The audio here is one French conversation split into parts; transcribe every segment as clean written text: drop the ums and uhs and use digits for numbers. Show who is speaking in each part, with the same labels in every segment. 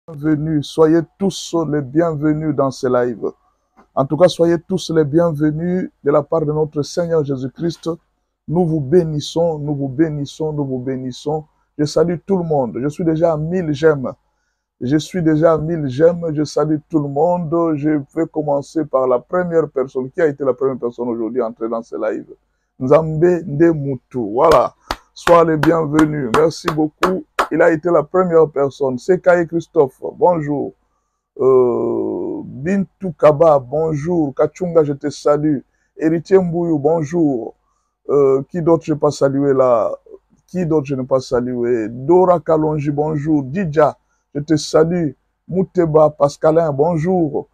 Speaker 1: Bienvenue, soyez tous les bienvenus dans ce live. En tout cas, soyez tous les bienvenus de la part de notre Seigneur Jésus-Christ. Nous vous bénissons, nous vous bénissons, nous vous bénissons. Je salue tout le monde. Je suis déjà à 1000 j'aime. Je suis déjà à 1000 j'aime. Je salue tout le monde. Je vais commencer par la première personne. Qui a été la première personne aujourd'hui entrée dans ce live? Nzambe Ndemutu. Voilà. Sois les bienvenus. Merci beaucoup. Il a été la première personne. Sekaye Christophe, bonjour. Bintou Kaba, bonjour. Kachunga, je te salue. Héritier Mbouyou, bonjour. Qui d'autre je n'ai pas salué là? Qui d'autre je n'ai pas salué? Dora Kalonji, bonjour. Didja, je te salue. Mouteba Pascalin, bonjour.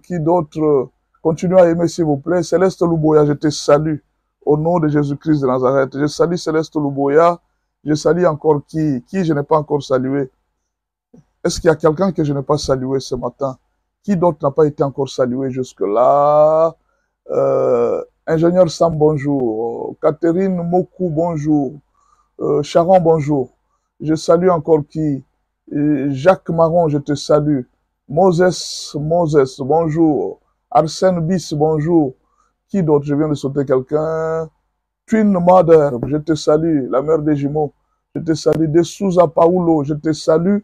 Speaker 1: Qui d'autre? Continuez à aimer s'il vous plaît. Céleste Louboya, je te salue. Au nom de Jésus-Christ de Nazareth. Je salue Céleste Louboya. Je salue encore qui je n'ai pas encore salué. Est-ce qu'il y a quelqu'un que je n'ai pas salué ce matin? Qui d'autre n'a pas été encore salué jusque-là? Ingénieur Sam, bonjour. Catherine Mokou, bonjour. Sharon, bonjour. Je salue encore qui? Jacques Marron, je te salue. Moses, bonjour. Arsène Bis, bonjour. Qui d'autre? Je viens de sauter quelqu'un. Twin Mother, je te salue. La mère des jumeaux, je te salue. De Souza Paulo, je te salue.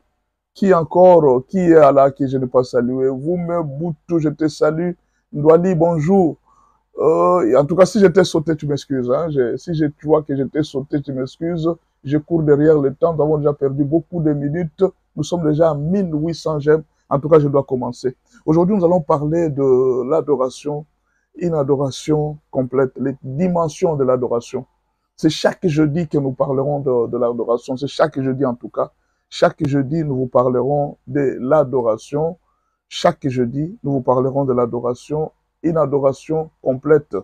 Speaker 1: Qui encore? Qui est là que je n'ai pas salué? Vous me Boutou, je te salue. Ndwali, bonjour. En tout cas, si j'étais sauté, tu m'excuses. Hein? Tu vois que j'étais sauté, tu m'excuses. Je cours derrière le temps. Nous avons déjà perdu beaucoup de minutes. Nous sommes déjà à 1800 j'aime. En tout cas, je dois commencer. Aujourd'hui, nous allons parler de l'adoration. Une adoration complète. Les dimensions de l'adoration. C'est chaque jeudi que nous parlerons de l'adoration. C'est chaque jeudi en tout cas. Chaque jeudi, nous vous parlerons de l'adoration. Chaque jeudi, nous vous parlerons de l'adoration. Une adoration complète.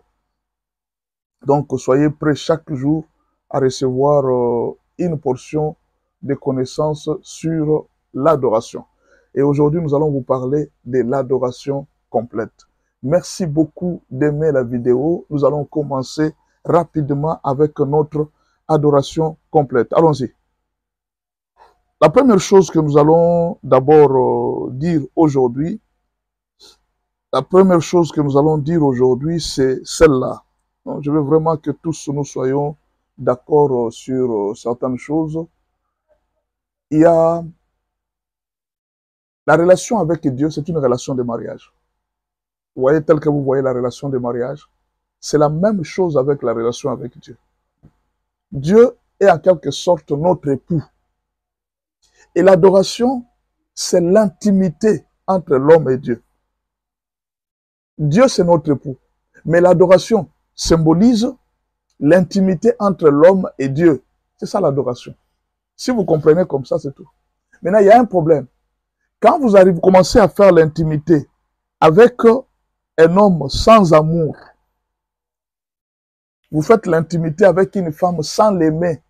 Speaker 1: Donc, soyez prêts chaque jour à recevoir une portion de connaissances sur l'adoration. Et aujourd'hui, nous allons vous parler de l'adoration complète. Merci beaucoup d'aimer la vidéo. Nous allons commencer rapidement avec notre adoration complète. Allons-y. La première chose que nous allons d'abord dire aujourd'hui, c'est celle-là. Je veux vraiment que tous nous soyons d'accord sur certaines choses. Il y a la relation avec Dieu, c'est une relation de mariage. Vous voyez, tel que vous voyez la relation de mariage, c'est la même chose avec la relation avec Dieu. Dieu est en quelque sorte notre époux. Et l'adoration, c'est l'intimité entre l'homme et Dieu. Dieu, c'est notre époux. Mais l'adoration symbolise l'intimité entre l'homme et Dieu. C'est ça l'adoration. Si vous comprenez comme ça, c'est tout. Maintenant, il y a un problème. Quand vous commencez à faire l'intimité avec un homme sans amour, vous faites l'intimité avec une femme sans l'aimer,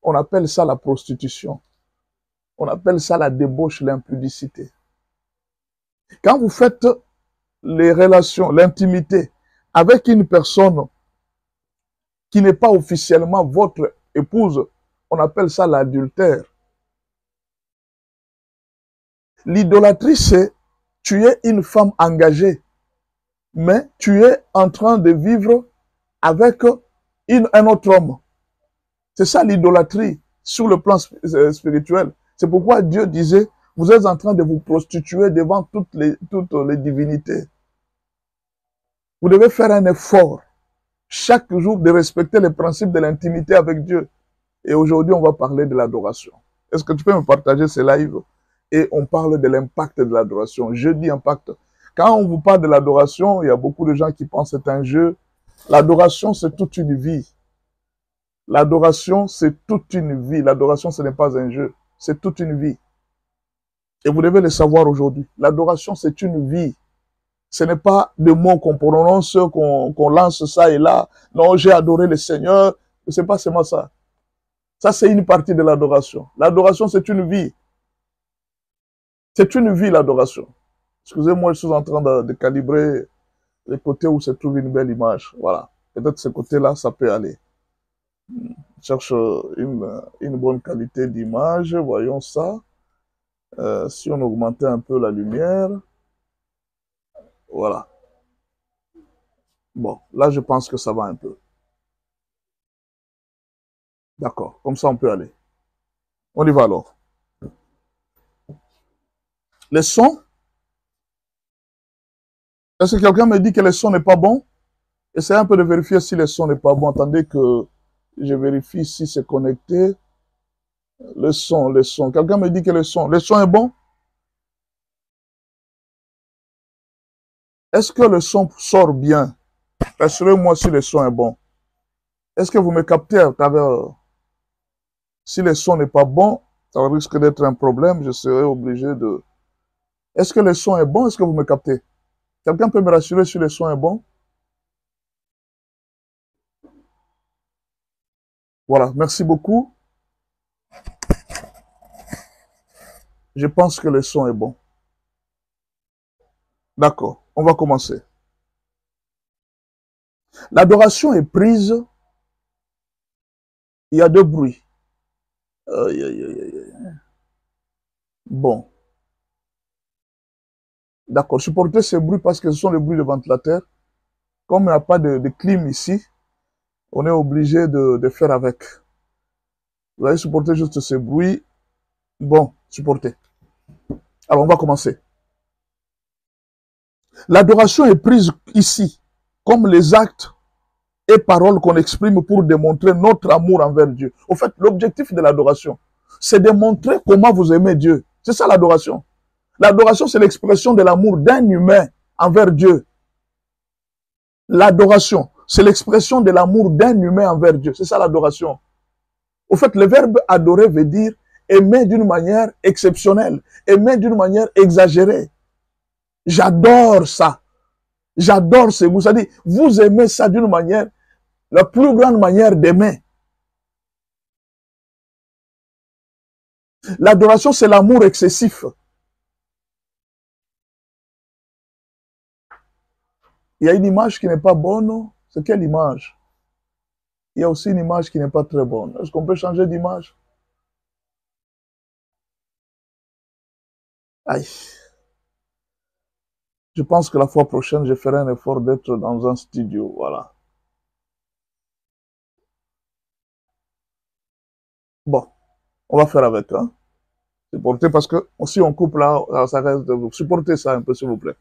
Speaker 1: on appelle ça la prostitution. On appelle ça la débauche, l'impudicité. Quand vous faites les relations, l'intimité avec une personne qui n'est pas officiellement votre épouse, on appelle ça l'adultère. L'idolâtrie, c'est tu es une femme engagée, mais tu es en train de vivre avec un autre homme. C'est ça l'idolâtrie sur le plan spirituel. C'est pourquoi Dieu disait, vous êtes en train de vous prostituer devant toutes les divinités. Vous devez faire un effort chaque jour de respecter les principes de l'intimité avec Dieu. Et aujourd'hui, on va parler de l'adoration. Est-ce que tu peux me partager ce live? Et on parle de l'impact de l'adoration. Je dis impact. Quand on vous parle de l'adoration, il y a beaucoup de gens qui pensent que c'est un jeu. L'adoration, c'est toute une vie. L'adoration, c'est toute une vie. L'adoration, ce n'est pas un jeu. C'est toute une vie. Et vous devez le savoir aujourd'hui. L'adoration, c'est une vie. Ce n'est pas des mots qu'on prononce, qu'on lance ça et là. Non, j'ai adoré le Seigneur. C'est pas seulement ça. Ça, c'est une partie de l'adoration. L'adoration, c'est une vie. C'est une vie, l'adoration. Excusez-moi, je suis en train de calibrer les côtés où se trouve une belle image. Voilà. Peut-être ce côté-là, ça peut aller. Je cherche une bonne qualité d'image. Voyons ça. Si on augmentait un peu la lumière, voilà. Bon, là, je pense que ça va un peu. D'accord, comme ça, on peut aller. On y va alors. Les sons. Est-ce que quelqu'un me dit que le son n'est pas bon? Essayez un peu de vérifier si le son n'est pas bon. Attendez que je vérifie si c'est connecté. Le son, le son. Quelqu'un me dit que le son est bon? Est-ce que le son sort bien? Assurez-moi si le son est bon. Est-ce que vous me captez à travers... Si le son n'est pas bon, ça risque d'être un problème. Je serai obligé de... Est-ce que le son est bon? Est-ce que vous me captez? Quelqu'un peut me rassurer si le son est bon? Voilà, merci beaucoup. Je pense que le son est bon. D'accord, on va commencer. L'adoration est prise. Il y a deux bruits. Aïe, aïe, aïe, aïe. Bon. D'accord, supportez ces bruits parce que ce sont les bruits de ventilateur. Comme il n'y a pas de clim ici, on est obligé de faire avec. Vous allez supporter juste ces bruits. Bon, supportez. Alors, on va commencer. L'adoration est prise ici, comme les actes et paroles qu'on exprime pour démontrer notre amour envers Dieu. Au fait, l'objectif de l'adoration, c'est de montrer comment vous aimez Dieu. C'est ça l'adoration. L'adoration, c'est l'expression de l'amour d'un humain envers Dieu. L'adoration, c'est l'expression de l'amour d'un humain envers Dieu. C'est ça l'adoration. Au fait, le verbe adorer veut dire aimer d'une manière exceptionnelle, aimer d'une manière exagérée. J'adore ça. J'adore ce goût. C'est-à-dire, vous aimez ça d'une manière, la plus grande manière d'aimer. L'adoration, c'est l'amour excessif. Il y a une image qui n'est pas bonne. C'est quelle image? Il y a aussi une image qui n'est pas très bonne. Est-ce qu'on peut changer d'image? Aïe. Je pense que la fois prochaine, je ferai un effort d'être dans un studio. Voilà. Bon, on va faire avec. Hein? Supportez parce que si on coupe là, ça reste de vous. Supportez ça un peu, s'il vous plaît.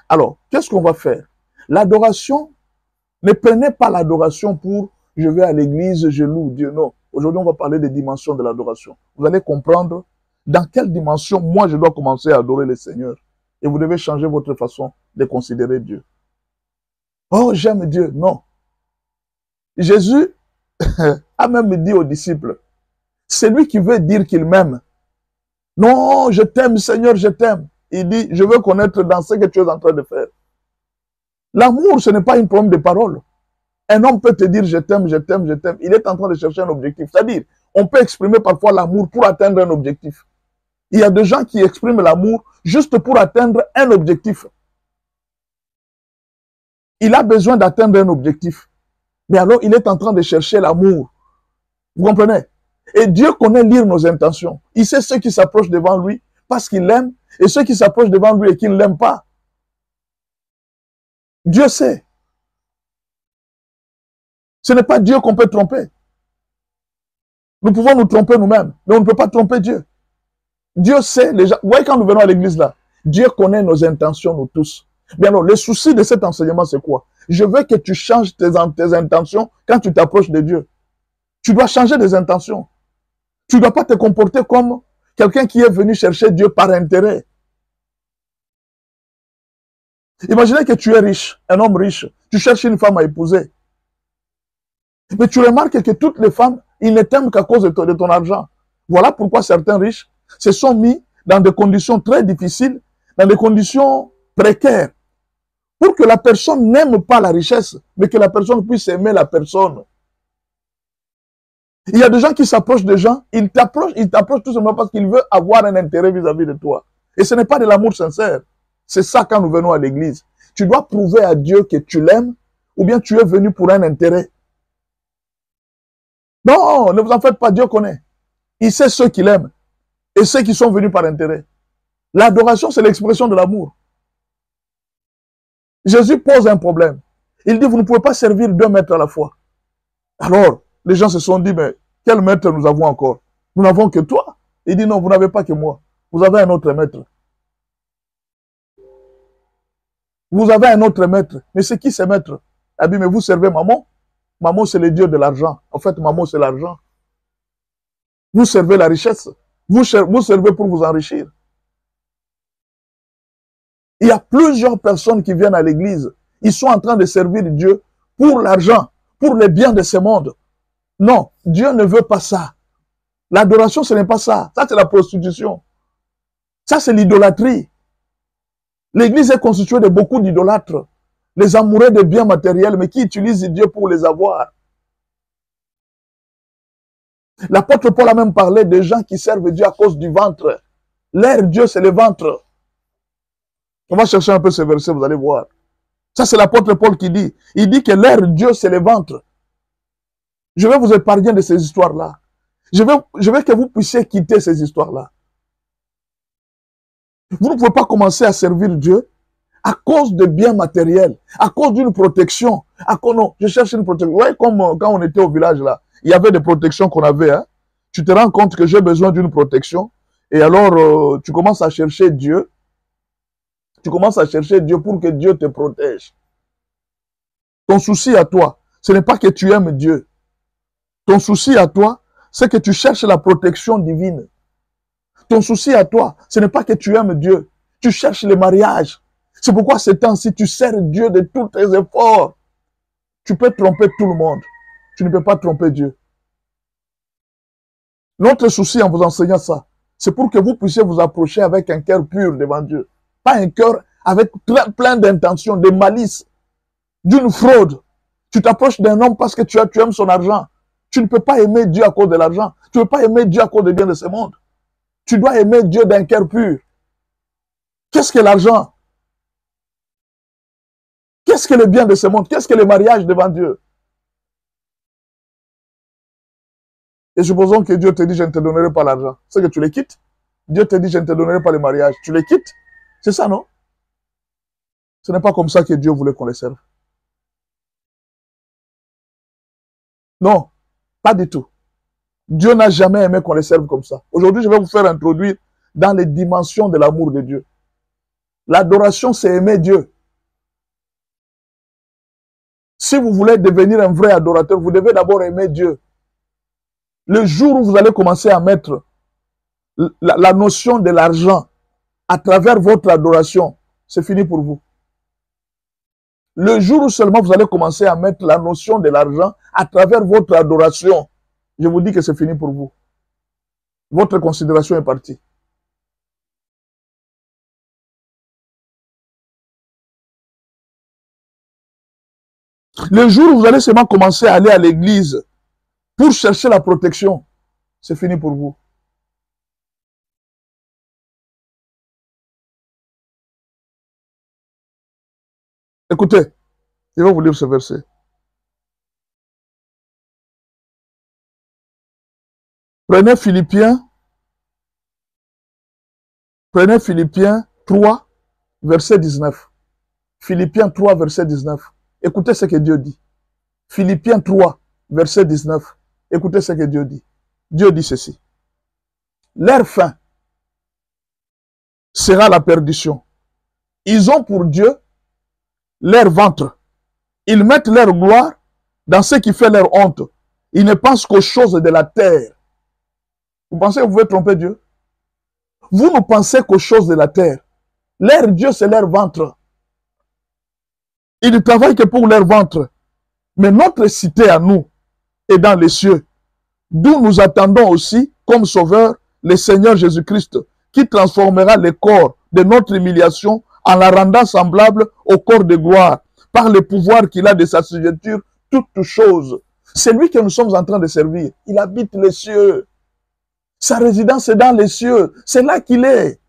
Speaker 1: Alors, qu'est-ce qu'on va faire? L'adoration, ne prenez pas l'adoration pour je vais à l'église, je loue Dieu. Non. Aujourd'hui, on va parler des dimensions de l'adoration. Vous allez comprendre dans quelle dimension moi je dois commencer à adorer le Seigneur. Et vous devez changer votre façon de considérer Dieu. Oh, j'aime Dieu. Non. Jésus a même dit aux disciples, c'est lui qui veut dire qu'il m'aime. Non, je t'aime, Seigneur, je t'aime. Il dit, je veux connaître dans ce que tu es en train de faire. L'amour, ce n'est pas une problème de parole. Un homme peut te dire, je t'aime, je t'aime, je t'aime. Il est en train de chercher un objectif. C'est-à-dire, on peut exprimer parfois l'amour pour atteindre un objectif. Il y a des gens qui expriment l'amour juste pour atteindre un objectif. Il a besoin d'atteindre un objectif. Mais alors, il est en train de chercher l'amour. Vous comprenez? Et Dieu connaît lire nos intentions. Il sait ceux qui s'approchent devant lui parce qu'il l'aime et ceux qui s'approchent devant lui et qui ne l'aiment pas. Dieu sait. Ce n'est pas Dieu qu'on peut tromper. Nous pouvons nous tromper nous-mêmes, mais on ne peut pas tromper Dieu. Dieu sait les gens. Vous voyez, quand nous venons à l'église là, Dieu connaît nos intentions, nous tous. Bien alors, le souci de cet enseignement, c'est quoi? Je veux que tu changes tes intentions quand tu t'approches de Dieu. Tu dois changer des intentions. Tu ne dois pas te comporter comme quelqu'un qui est venu chercher Dieu par intérêt. Imaginez que tu es riche, un homme riche. Tu cherches une femme à épouser. Mais tu remarques que toutes les femmes, ils ne t'aiment qu'à cause de ton argent. Voilà pourquoi certains riches se sont mis dans des conditions très difficiles, dans des conditions précaires, pour que la personne n'aime pas la richesse, mais que la personne puisse aimer la personne. Il y a des gens qui s'approchent des gens, ils t'approchent tout simplement parce qu'ils veulent avoir un intérêt vis-à-vis de toi. Et ce n'est pas de l'amour sincère. C'est ça quand nous venons à l'église. Tu dois prouver à Dieu que tu l'aimes, ou bien tu es venu pour un intérêt. Non, ne vous en faites pas, Dieu connaît. Il sait ceux qui l'aiment et ceux qui sont venus par intérêt. L'adoration, c'est l'expression de l'amour. Jésus pose un problème. Il dit, vous ne pouvez pas servir 2 maîtres à la fois. Alors, les gens se sont dit, mais quel maître nous avons encore? Nous n'avons que toi. Il dit, non, vous n'avez pas que moi. Vous avez un autre maître. Vous avez un autre maître. Mais c'est qui ce maître? Il dit, mais vous servez Mammon. Mammon, c'est le dieu de l'argent. En fait, Mammon, c'est l'argent. Vous servez la richesse. Vous servez pour vous enrichir. Il y a plusieurs personnes qui viennent à l'église. Ils sont en train de servir Dieu pour l'argent, pour les biens de ce monde. Non, Dieu ne veut pas ça. L'adoration, ce n'est pas ça. Ça, c'est la prostitution. Ça, c'est l'idolâtrie. L'église est constituée de beaucoup d'idolâtres. Les amoureux des biens matériels, mais qui utilisent Dieu pour les avoir. L'apôtre Paul a même parlé de gens qui servent Dieu à cause du ventre. Leur Dieu, c'est le ventre. On va chercher un peu ce verset, vous allez voir. Ça, c'est l'apôtre Paul qui dit. Il dit que leur Dieu, c'est le ventre. Je vais vous épargner de ces histoires-là. Je veux que vous puissiez quitter ces histoires-là. Vous ne pouvez pas commencer à servir Dieu à cause de biens matériels, à cause d'une protection. Non, je cherche une protection. Ouais, comme quand on était au village là, il y avait des protections qu'on avait. Hein. Tu te rends compte que j'ai besoin d'une protection. Et alors, tu commences à chercher Dieu. Tu commences à chercher Dieu pour que Dieu te protège. Ton souci à toi, ce n'est pas que tu aimes Dieu. Ton souci à toi, c'est que tu cherches la protection divine. Ton souci à toi, ce n'est pas que tu aimes Dieu. Tu cherches le mariage. C'est pourquoi ces temps-ci, tu sers Dieu de tous tes efforts. Tu peux tromper tout le monde. Tu ne peux pas tromper Dieu. Notre souci en vous enseignant ça, c'est pour que vous puissiez vous approcher avec un cœur pur devant Dieu. Pas un cœur avec plein d'intentions, de malice, d'une fraude. Tu t'approches d'un homme parce que tu aimes son argent. Tu ne peux pas aimer Dieu à cause de l'argent. Tu ne peux pas aimer Dieu à cause des biens de ce monde. Tu dois aimer Dieu d'un cœur pur. Qu'est-ce que l'argent? Qu'est-ce que le bien de ce monde? Qu'est-ce que le mariage devant Dieu? Et supposons que Dieu te dit, je ne te donnerai pas l'argent. C'est que tu les quittes. Dieu te dit, je ne te donnerai pas le mariage. Tu les quittes. C'est ça, non? Ce n'est pas comme ça que Dieu voulait qu'on les serve. Non, pas du tout. Dieu n'a jamais aimé qu'on les serve comme ça. Aujourd'hui, je vais vous faire introduire dans les dimensions de l'amour de Dieu. L'adoration, c'est aimer Dieu. Si vous voulez devenir un vrai adorateur, vous devez d'abord aimer Dieu. Le jour où vous allez commencer à mettre la notion de l'argent à travers votre adoration, c'est fini pour vous. Le jour où seulement vous allez commencer à mettre la notion de l'argent à travers votre adoration, je vous dis que c'est fini pour vous. Votre considération est partie. Le jour où vous allez seulement commencer à aller à l'église pour chercher la protection, c'est fini pour vous. Écoutez, je vais vous lire ce verset. Prenez Philippiens 3, verset 19. Philippiens 3, verset 19. Écoutez ce que Dieu dit. Philippiens 3, verset 19. Écoutez ce que Dieu dit. Dieu dit ceci. Leur fin sera la perdition. Ils ont pour Dieu leur ventre. Ils mettent leur gloire dans ce qui fait leur honte. Ils ne pensent qu'aux choses de la terre. Vous pensez que vous pouvez tromper Dieu? Vous ne pensez qu'aux choses de la terre. Leur Dieu, c'est leur ventre. Ils ne travaillent que pour leur ventre. Mais notre cité à nous est dans les cieux, d'où nous attendons aussi, comme sauveur, le Seigneur Jésus-Christ, qui transformera le corps de notre humiliation en la rendant semblable au corps de gloire, par le pouvoir qu'il a de sa signature, toutes choses. C'est lui que nous sommes en train de servir. Il habite les cieux. Sa résidence est dans les cieux. C'est là qu'il est.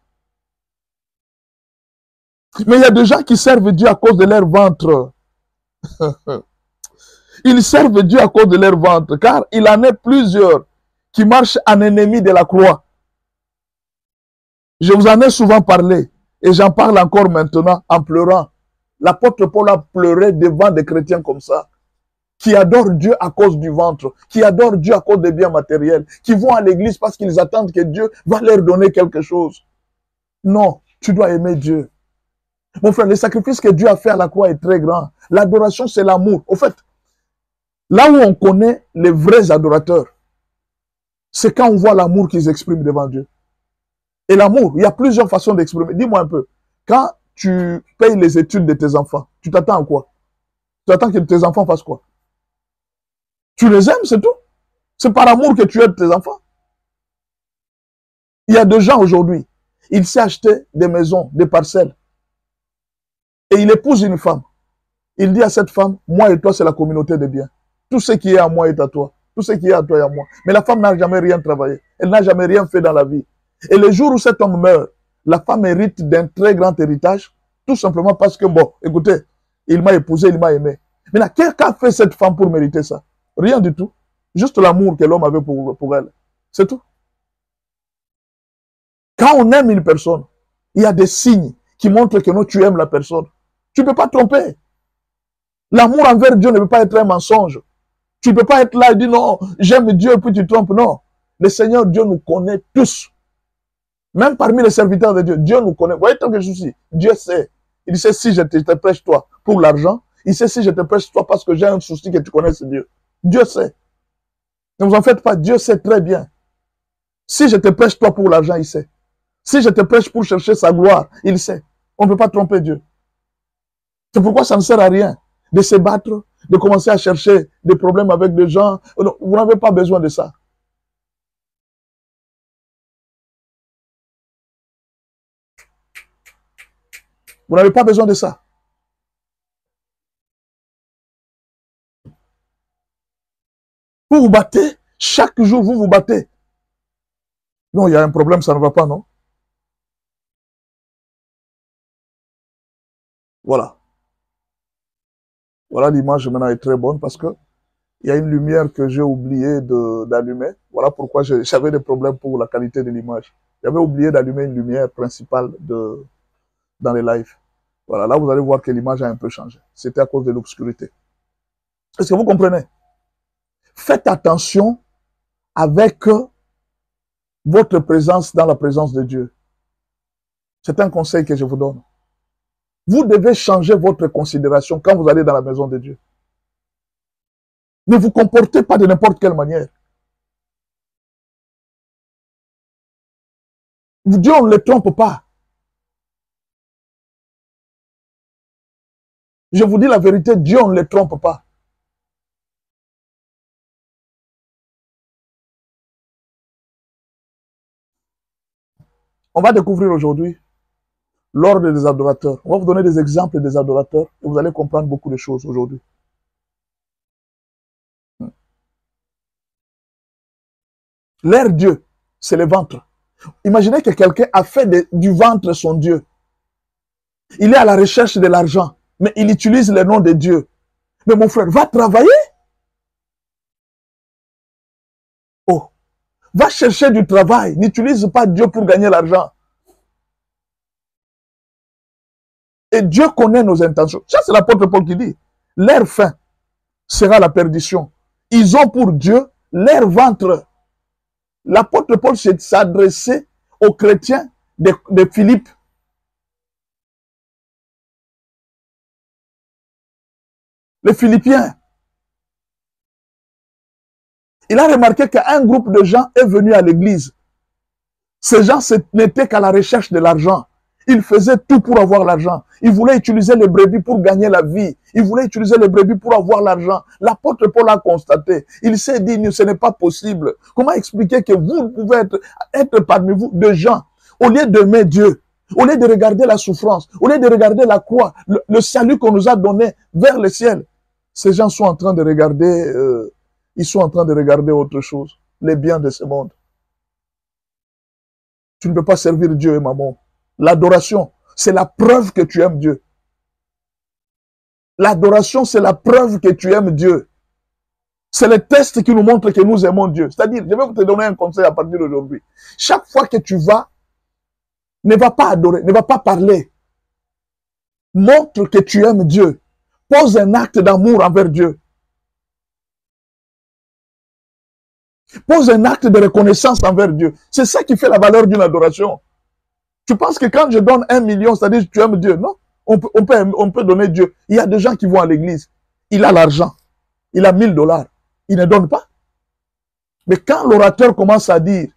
Speaker 1: Mais il y a des gens qui servent Dieu à cause de leur ventre. Ils servent Dieu à cause de leur ventre, car il en est plusieurs qui marchent en ennemi de la croix. Je vous en ai souvent parlé et j'en parle encore maintenant en pleurant. L'apôtre Paul a pleuré devant des chrétiens comme ça, qui adorent Dieu à cause du ventre, qui adorent Dieu à cause des biens matériels, qui vont à l'église parce qu'ils attendent que Dieu va leur donner quelque chose. Non, tu dois aimer Dieu. Mon frère, le sacrifice que Dieu a fait à la croix est très grand. L'adoration, c'est l'amour. Au fait, là où on connaît les vrais adorateurs, c'est quand on voit l'amour qu'ils expriment devant Dieu. Et l'amour, il y a plusieurs façons d'exprimer. Dis-moi un peu, quand tu payes les études de tes enfants, tu t'attends à quoi? Tu attends que tes enfants fassent quoi? Tu les aimes, c'est tout. C'est par amour que tu aides tes enfants. Il y a des gens aujourd'hui, ils s'est acheté des maisons, des parcelles, et il épouse une femme. Il dit à cette femme, moi et toi, c'est la communauté des biens. Tout ce qui est à moi est à toi. Tout ce qui est à toi est à moi. Mais la femme n'a jamais rien travaillé. Elle n'a jamais rien fait dans la vie. Et le jour où cet homme meurt, la femme hérite d'un très grand héritage, tout simplement parce que, bon, écoutez, il m'a épousé, il m'a aimé. Maintenant, qu'a fait cette femme pour mériter ça? Rien du tout. Juste l'amour que l'homme avait pour elle. C'est tout. Quand on aime une personne, il y a des signes qui montrent que non, tu aimes la personne. Tu ne peux pas tromper. L'amour envers Dieu ne peut pas être un mensonge. Tu ne peux pas être là et dire non, j'aime Dieu et puis tu trompes. Non. Le Seigneur Dieu nous connaît tous. Même parmi les serviteurs de Dieu, Dieu nous connaît. Vous voyez tant que je suis, Dieu sait. Il sait si je te prêche toi pour l'argent. Il sait si je te prêche toi parce que j'ai un souci que tu connaisses Dieu. Dieu sait. Ne vous en faites pas, Dieu sait très bien. Si je te prêche toi pour l'argent, il sait. Si je te prêche pour chercher sa gloire, il sait. On ne peut pas tromper Dieu. C'est pourquoi ça ne sert à rien de se battre, de commencer à chercher des problèmes avec des gens. Vous n'avez pas besoin de ça. Vous n'avez pas besoin de ça. Vous vous battez, chaque jour vous vous battez. Non, il y a un problème, ça ne va pas, non? Voilà. Voilà, l'image maintenant est très bonne parce que il y a une lumière que j'ai oublié d'allumer. Voilà pourquoi j'avais des problèmes pour la qualité de l'image. J'avais oublié d'allumer une lumière principale dans les lives. Voilà, là vous allez voir que l'image a un peu changé. C'était à cause de l'obscurité. Est-ce que vous comprenez? Faites attention avec votre présence dans la présence de Dieu. C'est un conseil que je vous donne. Vous devez changer votre considération quand vous allez dans la maison de Dieu. Ne vous comportez pas de n'importe quelle manière. Dieu, on ne le trompe pas. Je vous dis la vérité, Dieu, on ne le trompe pas. On va découvrir aujourd'hui l'ordre des adorateurs. On va vous donner des exemples des adorateurs et vous allez comprendre beaucoup de choses aujourd'hui. Leur Dieu, c'est le ventre. Imaginez que quelqu'un a fait du ventre son Dieu. Il est à la recherche de l'argent, mais il utilise le nom de Dieu. Mais mon frère, va travailler. Oh, va chercher du travail. N'utilise pas Dieu pour gagner l'argent. Et Dieu connaît nos intentions. Ça, c'est l'apôtre Paul qui dit. Leur fin sera la perdition. Ils ont pour Dieu leur ventre. L'apôtre Paul s'adressait aux chrétiens de Philippe. Les Philippiens. Il a remarqué qu'un groupe de gens est venu à l'église. Ces gens n'étaient qu'à la recherche de l'argent. Ils faisaient tout pour avoir l'argent. Ils voulaient utiliser les brebis pour gagner la vie. Ils voulaient utiliser les brebis pour avoir l'argent. L'apôtre Paul a constaté. Il s'est dit, ce n'est pas possible. Comment expliquer que vous pouvez être parmi vous de gens, au lieu d'aimer Dieu, au lieu de regarder la souffrance, au lieu de regarder la croix, le salut qu'on nous a donné vers le ciel, ces gens sont en train de regarder, ils sont en train de regarder autre chose, les biens de ce monde. Tu ne peux pas servir Dieu et maman. L'adoration, c'est la preuve que tu aimes Dieu. L'adoration, c'est la preuve que tu aimes Dieu. C'est le test qui nous montre que nous aimons Dieu. C'est-à-dire, je vais te donner un conseil à partir d'aujourd'hui. Chaque fois que tu vas Ne va pas adorer, ne va pas parler. Montre que tu aimes Dieu. Pose un acte d'amour envers Dieu. Pose un acte de reconnaissance envers Dieu. C'est ça qui fait la valeur d'une adoration. Tu penses que quand je donne 1 million, c'est-à-dire que tu aimes Dieu? Non. On peut donner Dieu. Il y a des gens qui vont à l'église. Il a l'argent. Il a 1000 $. Il ne donne pas. Mais quand l'orateur commence à dire,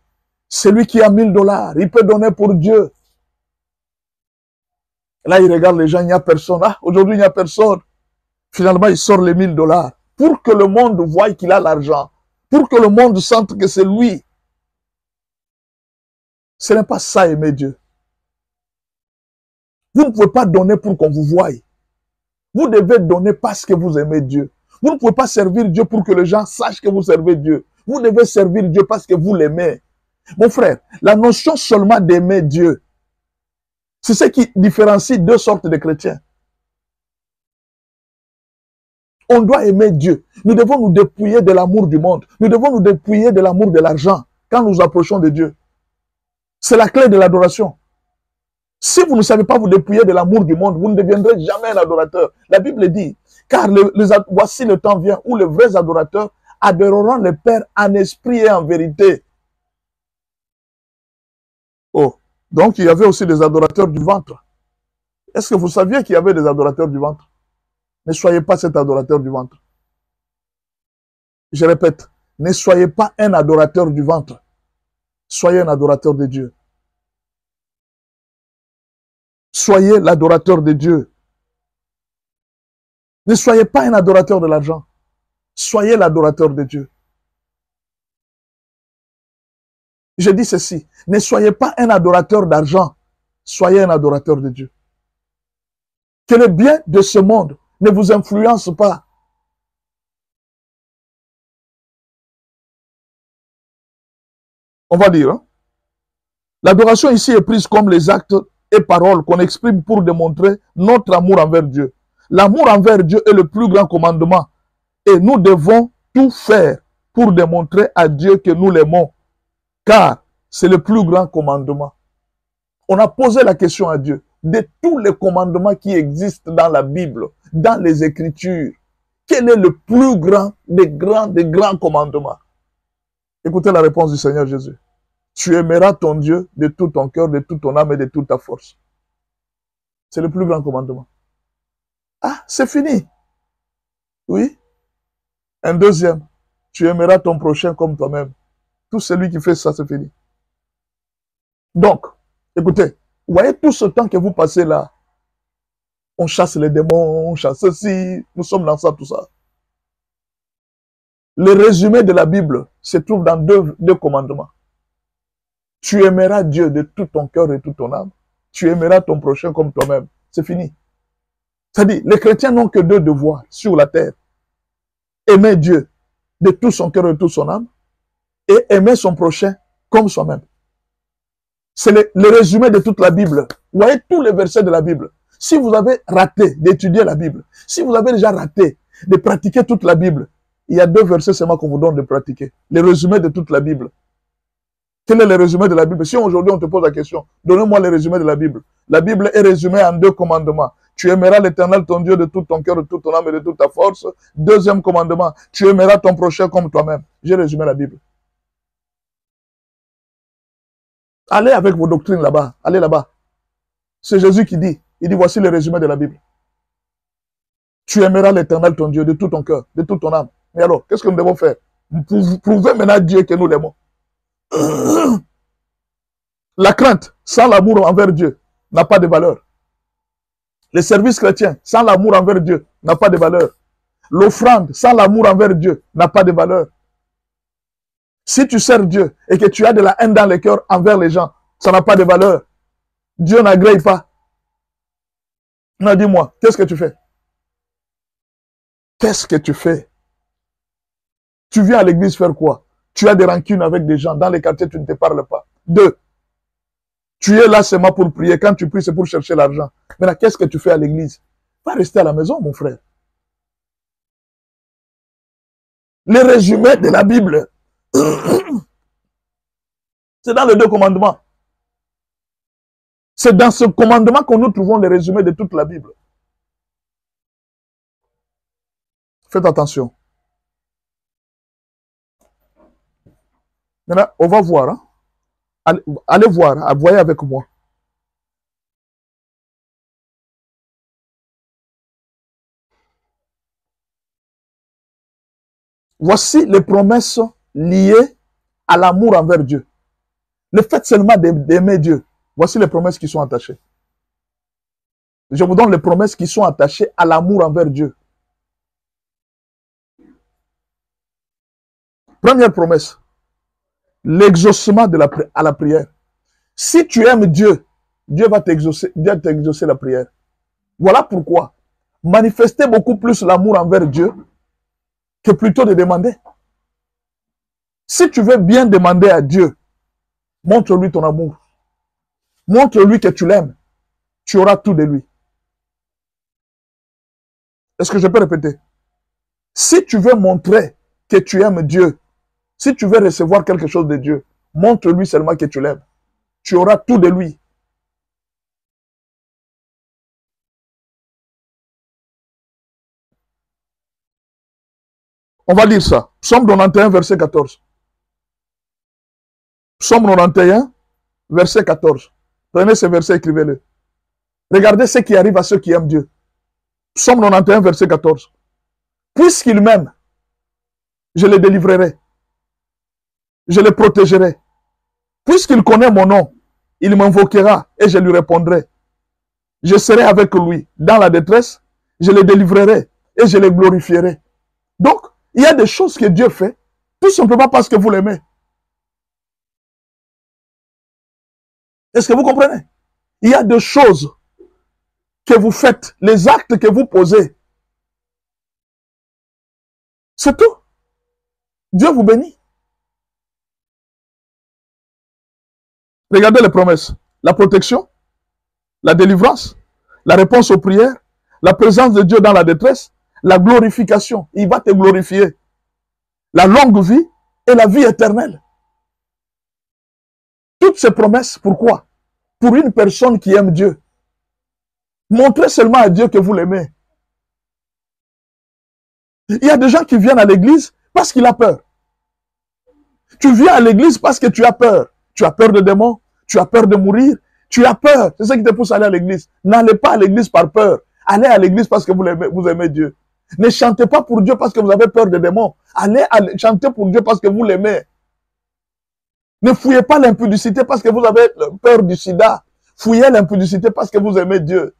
Speaker 1: celui qui a 1000 $, il peut donner pour Dieu. Là, il regarde les gens, il n'y a personne. Ah, aujourd'hui, il n'y a personne. Finalement, il sort les 1000 $. Pour que le monde voie qu'il a l'argent. Pour que le monde sente que c'est lui. Ce n'est pas ça, aimer Dieu. Vous ne pouvez pas donner pour qu'on vous voie. Vous devez donner parce que vous aimez Dieu. Vous ne pouvez pas servir Dieu pour que les gens sachent que vous servez Dieu. Vous devez servir Dieu parce que vous l'aimez. Mon frère, la notion seulement d'aimer Dieu, c'est ce qui différencie deux sortes de chrétiens. On doit aimer Dieu. Nous devons nous dépouiller de l'amour du monde. Nous devons nous dépouiller de l'amour de l'argent quand nous approchons de Dieu. C'est la clé de l'adoration. Si vous ne savez pas vous dépouiller de l'amour du monde, vous ne deviendrez jamais un adorateur. La Bible dit, car voici le temps vient où les vrais adorateurs adoreront le Père en esprit et en vérité. Oh, donc il y avait aussi des adorateurs du ventre. Est-ce que vous saviez qu'il y avait des adorateurs du ventre? Ne soyez pas cet adorateur du ventre. Je répète, ne soyez pas un adorateur du ventre. Soyez un adorateur de Dieu. Soyez l'adorateur de Dieu. Ne soyez pas un adorateur de l'argent. Soyez l'adorateur de Dieu. Je dis ceci, ne soyez pas un adorateur d'argent. Soyez un adorateur de Dieu. Que le bien de ce monde ne vous influence pas. On va dire, hein? L'adoration ici est prise comme les actes et paroles qu'on exprime pour démontrer notre amour envers Dieu. L'amour envers Dieu est le plus grand commandement. Et nous devons tout faire pour démontrer à Dieu que nous l'aimons. Car c'est le plus grand commandement. On a posé la question à Dieu. De tous les commandements qui existent dans la Bible, dans les Écritures, quel est le plus grand des grands commandements? Écoutez la réponse du Seigneur Jésus. Tu aimeras ton Dieu de tout ton cœur, de toute ton âme et de toute ta force. C'est le plus grand commandement. Ah, c'est fini. Oui. Un deuxième. Tu aimeras ton prochain comme toi-même. Tout celui qui fait ça, c'est fini. Donc, écoutez, vous voyez tout ce temps que vous passez là, on chasse les démons, on chasse ceci, nous sommes dans ça, tout ça. Le résumé de la Bible se trouve dans deux commandements. Tu aimeras Dieu de tout ton cœur et toute ton âme. Tu aimeras ton prochain comme toi-même. C'est fini. C'est-à-dire, les chrétiens n'ont que deux devoirs sur la terre. Aimer Dieu de tout son cœur et de toute son âme et aimer son prochain comme soi-même. C'est le résumé de toute la Bible. Vous voyez tous les versets de la Bible. Si vous avez raté d'étudier la Bible, si vous avez déjà raté de pratiquer toute la Bible, il y a deux versets seulement qu'on vous donne de pratiquer. Le résumé de toute la Bible. Quel est le résumé de la Bible? Si aujourd'hui on te pose la question, donnez-moi le résumé de la Bible. La Bible est résumée en deux commandements. Tu aimeras l'Éternel ton Dieu de tout ton cœur, de toute ton âme et de toute ta force. Deuxième commandement, tu aimeras ton prochain comme toi-même. J'ai résumé la Bible. Allez avec vos doctrines là-bas. Allez là-bas. C'est Jésus qui dit. Il dit, voici le résumé de la Bible. Tu aimeras l'Éternel ton Dieu de tout ton cœur, de toute ton âme. Mais alors, qu'est-ce que nous devons faire? Prouver maintenant à Dieu que nous l'aimons. La crainte, sans l'amour envers Dieu, n'a pas de valeur. Le service chrétien, sans l'amour envers Dieu, n'a pas de valeur. L'offrande, sans l'amour envers Dieu, n'a pas de valeur. Si tu sers Dieu et que tu as de la haine dans le cœur envers les gens, ça n'a pas de valeur. Dieu n'agrée pas. Non, dis-moi, qu'est-ce que tu fais? Qu'est-ce que tu fais? Tu viens à l'église faire quoi? Tu as des rancunes avec des gens. Dans les quartiers, tu ne te parles pas. Deux, tu es là seulement pour prier. Quand tu pries, c'est pour chercher l'argent. Maintenant, qu'est-ce que tu fais à l'église? Va rester à la maison, mon frère. Le résumé de la Bible, c'est dans les deux commandements. C'est dans ce commandement que nous trouvons le résumé de toute la Bible. Faites attention. Maintenant, on va voir. Hein? Allez voir, hein? Voyez avec moi. Voici les promesses liées à l'amour envers Dieu. Le fait seulement d'aimer Dieu. Voici les promesses qui sont attachées. Je vous donne les promesses qui sont attachées à l'amour envers Dieu. Première promesse, l'exaucement à la prière. Si tu aimes Dieu, Dieu va t'exaucer la prière. Voilà pourquoi manifester beaucoup plus l'amour envers Dieu que plutôt de demander. Si tu veux bien demander à Dieu, montre-lui ton amour. Montre-lui que tu l'aimes. Tu auras tout de lui. Est-ce que je peux répéter? Si tu veux montrer que tu aimes Dieu, si tu veux recevoir quelque chose de Dieu, montre-lui seulement que tu l'aimes. Tu auras tout de lui. On va lire ça. Psaume 91, verset 14. Psaume 91, verset 14. Prenez ce verset, écrivez-le. Regardez ce qui arrive à ceux qui aiment Dieu. Psaume 91, verset 14. Puisqu'il m'aime, je le délivrerai. Je le protégerai. Puisqu'il connaît mon nom, il m'invoquera et je lui répondrai. Je serai avec lui dans la détresse, je le délivrerai et je le glorifierai. Donc, il y a des choses que Dieu fait, tout simplement parce que vous l'aimez. Est-ce que vous comprenez? Il y a des choses que vous faites, les actes que vous posez. C'est tout. Dieu vous bénit. Regardez les promesses. La protection, la délivrance, la réponse aux prières, la présence de Dieu dans la détresse, la glorification. Il va te glorifier. La longue vie et la vie éternelle. Toutes ces promesses, pourquoi? Pour une personne qui aime Dieu. Montrez seulement à Dieu que vous l'aimez. Il y a des gens qui viennent à l'église parce qu'il a peur. Tu viens à l'église parce que tu as peur. Tu as peur de démons, tu as peur de mourir, tu as peur. C'est ça qui te pousse à aller à l'église. N'allez pas à l'église par peur. Allez à l'église parce que vous aimez Dieu. Ne chantez pas pour Dieu parce que vous avez peur de démons. Allez chanter pour Dieu parce que vous l'aimez. Ne fouillez pas l'impudicité parce que vous avez peur du sida. Fouillez l'impudicité parce que vous aimez Dieu.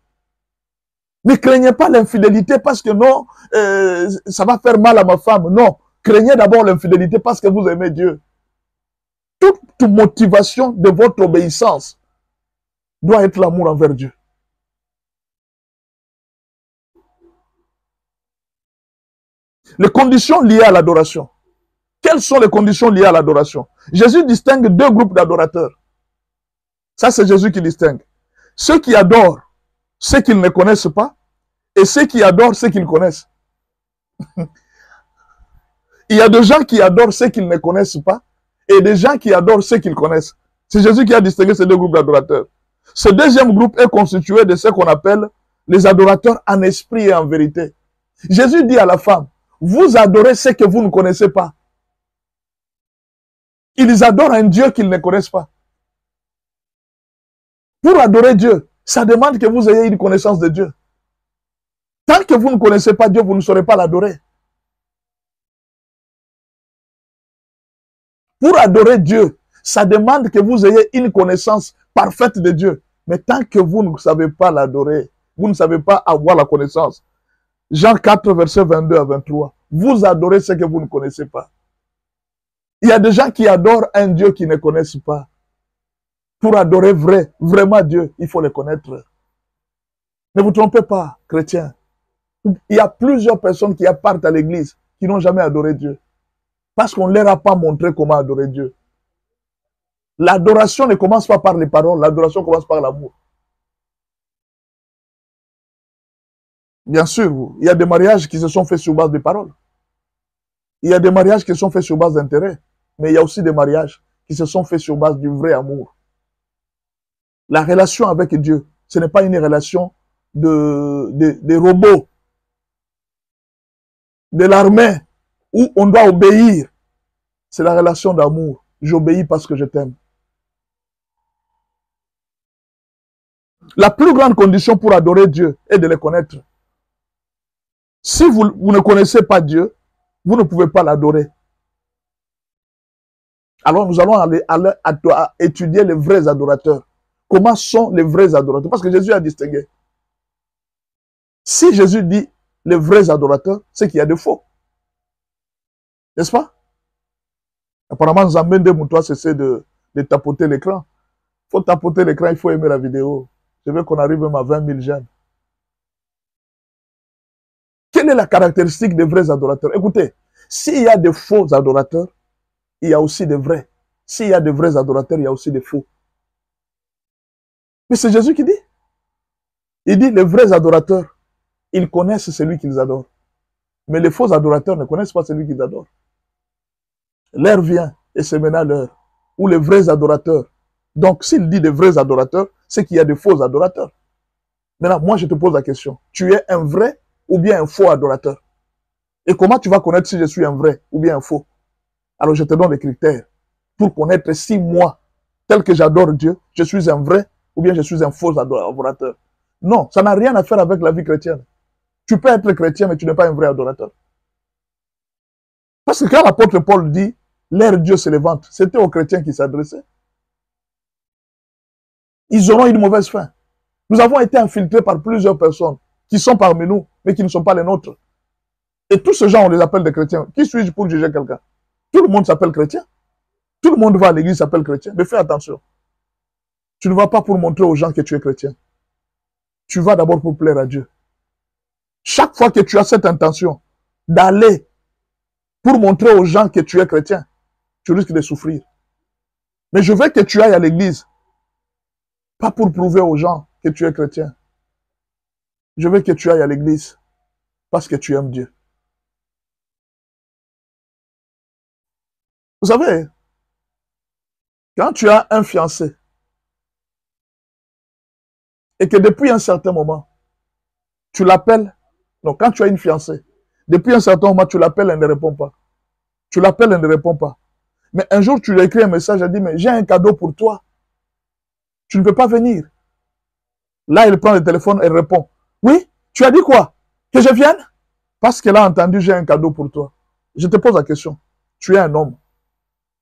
Speaker 1: Ne craignez pas l'infidélité parce que non, ça va faire mal à ma femme. Non, craignez d'abord l'infidélité parce que vous aimez Dieu. Toute motivation de votre obéissance doit être l'amour envers Dieu. Les conditions liées à l'adoration. Quelles sont les conditions liées à l'adoration? Jésus distingue deux groupes d'adorateurs. Ça, c'est Jésus qui distingue. Ceux qui adorent ceux qu'ils ne connaissent pas et ceux qui adorent ceux qu'ils connaissent. Il y a des gens qui adorent ceux qu'ils ne connaissent pas et des gens qui adorent ceux qu'ils connaissent. C'est Jésus qui a distingué ces deux groupes d'adorateurs. Ce deuxième groupe est constitué de ce qu'on appelle les adorateurs en esprit et en vérité. Jésus dit à la femme, vous adorez ce que vous ne connaissez pas. Ils adorent un Dieu qu'ils ne connaissent pas. Pour adorer Dieu, ça demande que vous ayez une connaissance de Dieu. Tant que vous ne connaissez pas Dieu, vous ne saurez pas l'adorer. Pour adorer Dieu, ça demande que vous ayez une connaissance parfaite de Dieu. Mais tant que vous ne savez pas l'adorer, vous ne savez pas avoir la connaissance. Jean 4, verset 22 à 23. Vous adorez ce que vous ne connaissez pas. Il y a des gens qui adorent un Dieu qu'ils ne connaissent pas. Pour adorer vraiment Dieu, il faut le connaître. Ne vous trompez pas, chrétiens. Il y a plusieurs personnes qui partent à l'église qui n'ont jamais adoré Dieu. Parce qu'on ne leur a pas montré comment adorer Dieu. L'adoration ne commence pas par les paroles, l'adoration commence par l'amour. Bien sûr, il y a des mariages qui se sont faits sur base de paroles. Il y a des mariages qui se sont faits sur base d'intérêt. Mais il y a aussi des mariages qui se sont faits sur base du vrai amour. La relation avec Dieu, ce n'est pas une relation de robots, de l'armée, où on doit obéir. C'est la relation d'amour. J'obéis parce que je t'aime. La plus grande condition pour adorer Dieu est de le connaître. Si vous ne connaissez pas Dieu, vous ne pouvez pas l'adorer. Alors nous allons aller étudier les vrais adorateurs. Comment sont les vrais adorateurs? Parce que Jésus a distingué. Si Jésus dit les vrais adorateurs, c'est qu'il y a des faux. N'est-ce pas? Apparemment, Zambende Moutoua cessé de tapoter l'écran. Il faut tapoter l'écran, il faut aimer la vidéo. Je veux qu'on arrive même à 20 000 jeunes. Quelle est la caractéristique des vrais adorateurs? Écoutez, s'il y a des faux adorateurs, il y a aussi des vrais. S'il y a des vrais adorateurs, il y a aussi des faux. Mais c'est Jésus qui dit. Il dit, les vrais adorateurs, ils connaissent celui qu'ils adorent. Mais les faux adorateurs ne connaissent pas celui qu'ils adorent. L'heure vient, et c'est maintenant l'heure, où les vrais adorateurs. Donc, s'il dit des vrais adorateurs, c'est qu'il y a des faux adorateurs. Maintenant, moi, je te pose la question. Tu es un vrai ou bien un faux adorateur? Et comment tu vas connaître si je suis un vrai ou bien un faux? Alors, je te donne les critères pour connaître si moi, tel que j'adore Dieu, je suis un vrai ou bien je suis un faux adorateur. Non, ça n'a rien à faire avec la vie chrétienne. Tu peux être chrétien, mais tu n'es pas un vrai adorateur. Parce que quand l'apôtre Paul dit, l'ère Dieu se levante, c'était aux chrétiens qui s'adressaient. Ils auront une mauvaise fin. Nous avons été infiltrés par plusieurs personnes qui sont parmi nous, mais qui ne sont pas les nôtres. Et tous ces gens, on les appelle des chrétiens. Qui suis-je pour juger quelqu'un? Tout le monde s'appelle chrétien. Tout le monde va à l'église s'appelle chrétien. Mais fais attention. Tu ne vas pas pour montrer aux gens que tu es chrétien. Tu vas d'abord pour plaire à Dieu. Chaque fois que tu as cette intention d'aller pour montrer aux gens que tu es chrétien, tu risques de souffrir. Mais je veux que tu ailles à l'église, pas pour prouver aux gens que tu es chrétien. Je veux que tu ailles à l'église parce que tu aimes Dieu. Vous savez, quand tu as un fiancé et que depuis un certain moment, tu l'appelles, non, quand tu as une fiancée, depuis un certain moment, tu l'appelles, elle ne répond pas. Tu l'appelles, elle ne répond pas. Mais un jour, tu lui écris un message, elle dit, mais j'ai un cadeau pour toi. Tu ne peux pas venir. Là, elle prend le téléphone, elle répond. Oui, tu as dit quoi? Que je vienne? Parce qu'elle a entendu, j'ai un cadeau pour toi. Je te pose la question. Tu es un homme.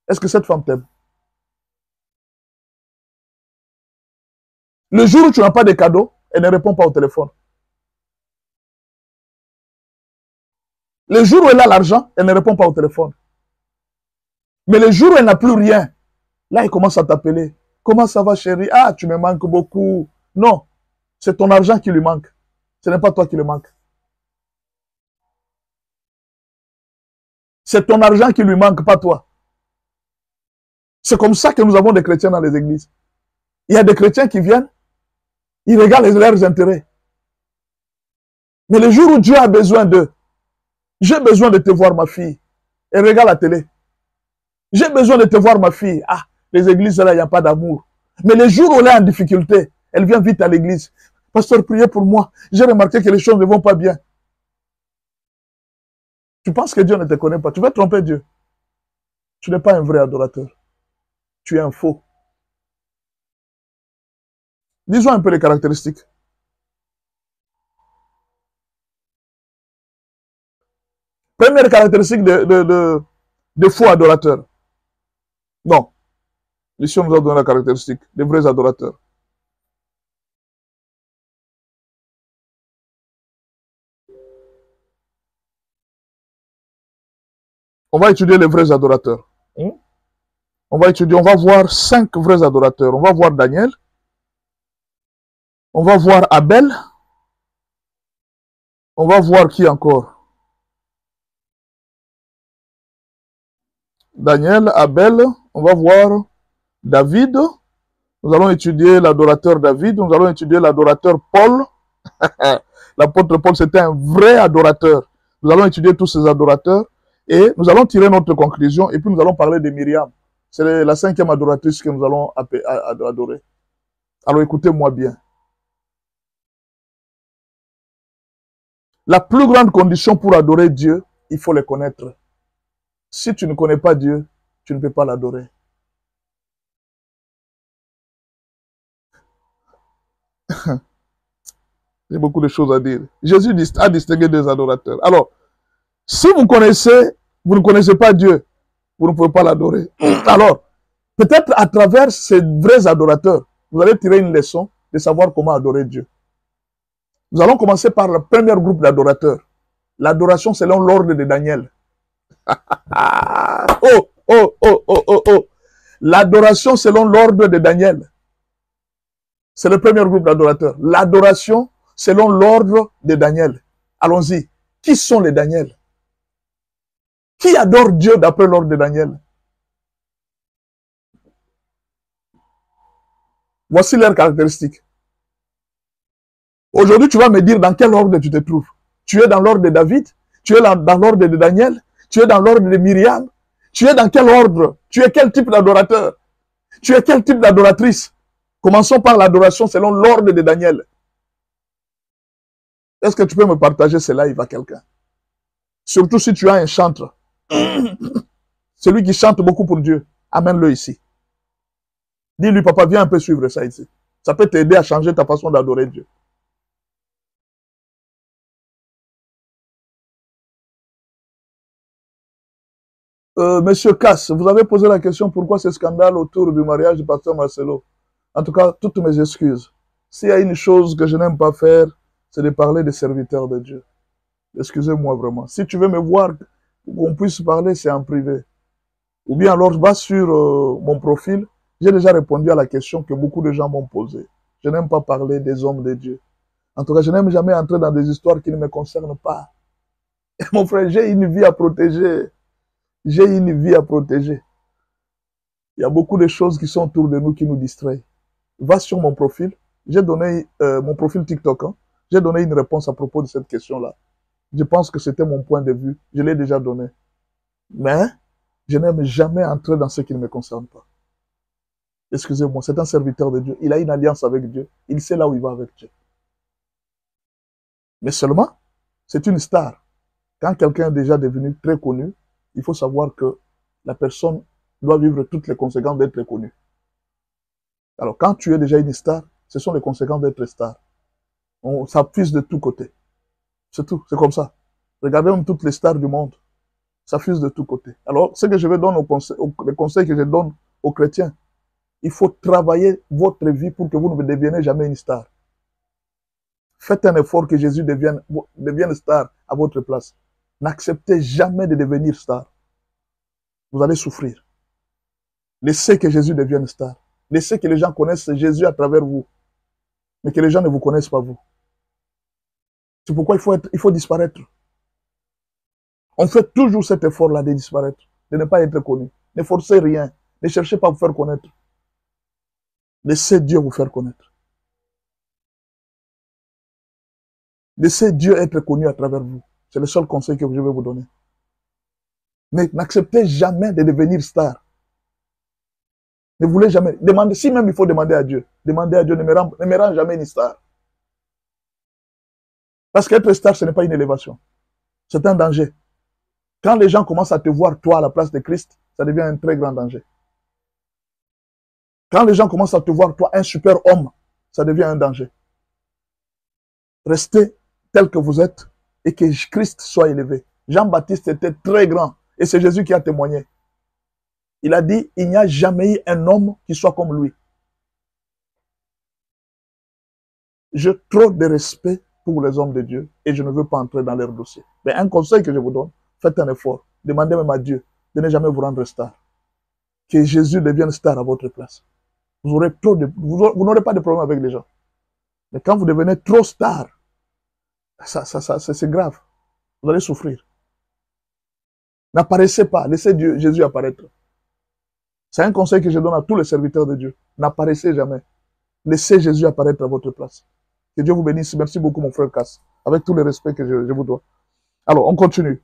Speaker 1: Est-ce que cette femme t'aime? Le jour où tu n'as pas de cadeau, elle ne répond pas au téléphone. Le jour où elle a l'argent, elle ne répond pas au téléphone. Mais le jour où elle n'a plus rien, là, elle commence à t'appeler. Comment ça va, chérie? Ah, tu me manques beaucoup. Non, c'est ton argent qui lui manque. Ce n'est pas toi qui le manque. C'est ton argent qui lui manque, pas toi. C'est comme ça que nous avons des chrétiens dans les églises. Il y a des chrétiens qui viennent, ils regardent leurs intérêts. Mais le jour où Dieu a besoin d'eux, j'ai besoin de te voir, ma fille. Elle regarde la télé. J'ai besoin de te voir, ma fille. Ah, les églises, là, il n'y a pas d'amour. Mais les jours où elle est en difficulté, elle vient vite à l'église. Pasteur, priez pour moi. J'ai remarqué que les choses ne vont pas bien. Tu penses que Dieu ne te connaît pas. Tu vas tromper Dieu. Tu n'es pas un vrai adorateur. Tu es un faux. Disons un peu les caractéristiques. Première caractéristique de faux adorateurs. Non. Ici, on nous a donné la caractéristique des vrais adorateurs. On va étudier les vrais adorateurs. On va voir 5 vrais adorateurs. On va voir Daniel. On va voir Abel. On va voir qui encore? Daniel, Abel. On va voir David. Nous allons étudier l'adorateur David. Nous allons étudier l'adorateur Paul. L'apôtre Paul, c'était un vrai adorateur. Nous allons étudier tous ces adorateurs et nous allons tirer notre conclusion et puis nous allons parler de Myriam. C'est la 5e adoratrice que nous allons adorer. Alors écoutez-moi bien. La plus grande condition pour adorer Dieu, il faut le connaître. Si tu ne connais pas Dieu, tu ne peux pas l'adorer. J'ai beaucoup de choses à dire. Jésus a distingué deux adorateurs. Alors, si vous ne connaissez pas Dieu, vous ne pouvez pas l'adorer. Alors, peut-être à travers ces vrais adorateurs, vous allez tirer une leçon de savoir comment adorer Dieu. Nous allons commencer par le premier groupe d'adorateurs. L'adoration selon l'ordre de Daniel. Oh, oh, oh, oh, oh, oh. L'adoration selon l'ordre de Daniel. C'est le premier groupe d'adorateurs. L'adoration selon l'ordre de Daniel. Allons-y. Qui sont les Daniel? Qui adore Dieu d'après l'ordre de Daniel? Voici leurs caractéristiques. Aujourd'hui, tu vas me dire dans quel ordre tu te trouves. Tu es dans l'ordre de David? Tu es dans l'ordre de Daniel? Tu es dans l'ordre de Myriam? Tu es dans quel ordre? Tu es quel type d'adorateur? Tu es quel type d'adoratrice? Commençons par l'adoration selon l'ordre de Daniel. Est-ce que tu peux me partager ce live à quelqu'un? Surtout si tu as un chantre. Celui qui chante beaucoup pour Dieu. Amène-le ici. Dis-lui, papa, viens un peu suivre ça ici. Ça peut t'aider à changer ta façon d'adorer Dieu. Monsieur Cass, vous avez posé la question pourquoi ce scandale autour du mariage du pasteur Marcelo. En tout cas, toutes mes excuses. S'il y a une chose que je n'aime pas faire, c'est de parler des serviteurs de Dieu. Excusez-moi vraiment. Si tu veux me voir, qu'on puisse parler, c'est en privé. Ou bien alors, va sur mon profil. J'ai déjà répondu à la question que beaucoup de gens m'ont posée. Je n'aime pas parler des hommes de Dieu. En tout cas, je n'aime jamais entrer dans des histoires qui ne me concernent pas. Et mon frère, j'ai une vie à protéger. J'ai une vie à protéger. Il y a beaucoup de choses qui sont autour de nous qui nous distraient. Va sur mon profil. J'ai donné mon profil TikTok. Hein. J'ai donné une réponse à propos de cette question-là. Je pense que c'était mon point de vue. Je l'ai déjà donné. Mais je n'aime jamais entrer dans ce qui ne me concerne pas. Excusez-moi, c'est un serviteur de Dieu. Il a une alliance avec Dieu. Il sait là où il va avec Dieu. Mais seulement, c'est une star. Quand quelqu'un est déjà devenu très connu, il faut savoir que la personne doit vivre toutes les conséquences d'être très connu. Alors, quand tu es déjà une star, ce sont les conséquences d'être star. On s'affuse de tous côtés. C'est tout, c'est comme ça. Regardez même toutes les stars du monde. S'affuse de tous côtés. Alors, ce que je vais donner les conseils que je donne aux chrétiens, il faut travailler votre vie pour que vous ne deviennez jamais une star. Faites un effort que Jésus devienne star à votre place. N'acceptez jamais de devenir star. Vous allez souffrir. Laissez que Jésus devienne star. Laissez que les gens connaissent Jésus à travers vous. Mais que les gens ne vous connaissent pas vous. C'est pourquoi il faut disparaître. On fait toujours cet effort-là de disparaître, de ne pas être connu. Ne forcez rien. Ne cherchez pas à vous faire connaître. Laissez Dieu vous faire connaître. Laissez Dieu être connu à travers vous. C'est le seul conseil que je vais vous donner. Mais n'acceptez jamais de devenir star. Ne voulez jamais. Demandez, si même il faut demander à Dieu. Demandez à Dieu, ne me rend jamais une star. Parce qu'être star, ce n'est pas une élévation. C'est un danger. Quand les gens commencent à te voir, toi, à la place de Christ, ça devient un très grand danger. Quand les gens commencent à te voir, toi, un super homme, ça devient un danger. Restez tel que vous êtes et que Christ soit élevé. Jean-Baptiste était très grand et c'est Jésus qui a témoigné. Il a dit, il n'y a jamais eu un homme qui soit comme lui. J'ai trop de respect pour les hommes de Dieu et je ne veux pas entrer dans leur dossier. Mais un conseil que je vous donne, faites un effort. Demandez même à Dieu de ne jamais vous rendre star. Que Jésus devienne star à votre place. Vous n'aurez pas de problème avec les gens. Mais quand vous devenez trop star, c'est grave. Vous allez souffrir. N'apparaissez pas. Laissez Jésus apparaître. C'est un conseil que je donne à tous les serviteurs de Dieu. N'apparaissez jamais. Laissez Jésus apparaître à votre place. Que Dieu vous bénisse. Merci beaucoup, mon frère Cass. Avec tout le respect que je vous dois. Alors, on continue.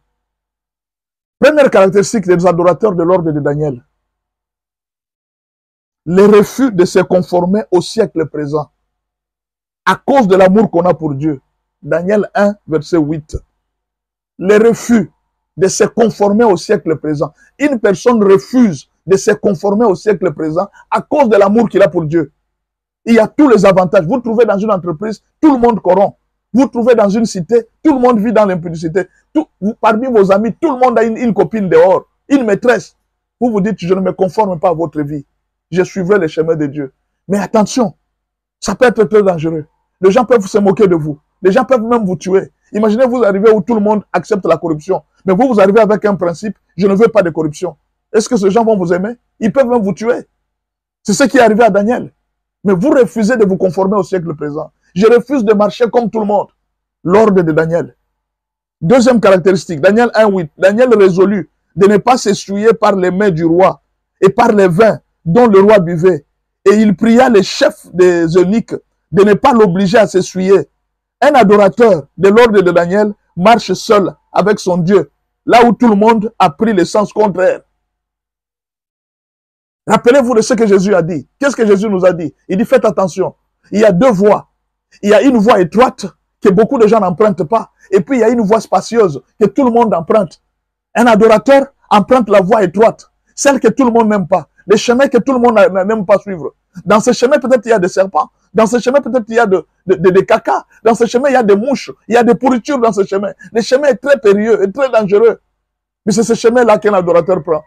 Speaker 1: Première caractéristique des adorateurs de l'ordre de Daniel. le refus de se conformer au siècle présent à cause de l'amour qu'on a pour Dieu. Daniel 1, verset 8. Le refus de se conformer au siècle présent. Une personne refuse de se conformer au siècle présent à cause de l'amour qu'il a pour Dieu. Il y a tous les avantages. Vous trouvez dans une entreprise, tout le monde corrompt. Vous trouvez dans une cité, tout le monde vit dans l'impudicité. Parmi vos amis, tout le monde a une copine dehors, une maîtresse. Vous vous dites, je ne me conforme pas à votre vie. Je suivrai les chemins de Dieu. Mais attention, ça peut être très dangereux. Les gens peuvent se moquer de vous. Les gens peuvent même vous tuer. Imaginez vous arrivez où tout le monde accepte la corruption. Mais vous arrivez avec un principe, je ne veux pas de corruption. Est-ce que ces gens vont vous aimer? Ils peuvent même vous tuer. C'est ce qui est arrivé à Daniel. Mais vous refusez de vous conformer au siècle présent. Je refuse de marcher comme tout le monde. L'ordre de Daniel. Deuxième caractéristique, Daniel 1,8. Daniel résolut de ne pas s'essuyer par les mains du roi et par les vins dont le roi buvait. Et il pria les chefs des eunuques de ne pas l'obliger à s'essuyer. Un adorateur de l'ordre de Daniel marche seul avec son Dieu, là où tout le monde a pris le sens contraire. Rappelez-vous de ce que Jésus a dit. Qu'est-ce que Jésus nous a dit? Il dit, faites attention. Il y a deux voies. Il y a une voie étroite que beaucoup de gens n'empruntent pas. Et puis, il y a une voie spacieuse que tout le monde emprunte. Un adorateur emprunte la voie étroite, celle que tout le monde n'aime pas, les chemins que tout le monde n'aime pas suivre. Dans ce chemin, peut-être il y a des serpents. Dans ce chemin, peut-être il y a des caca. Dans ce chemin, il y a des mouches. Il y a des pourritures dans ce chemin. Le chemin est très périlleux et très dangereux. Mais c'est ce chemin-là qu'un adorateur prend.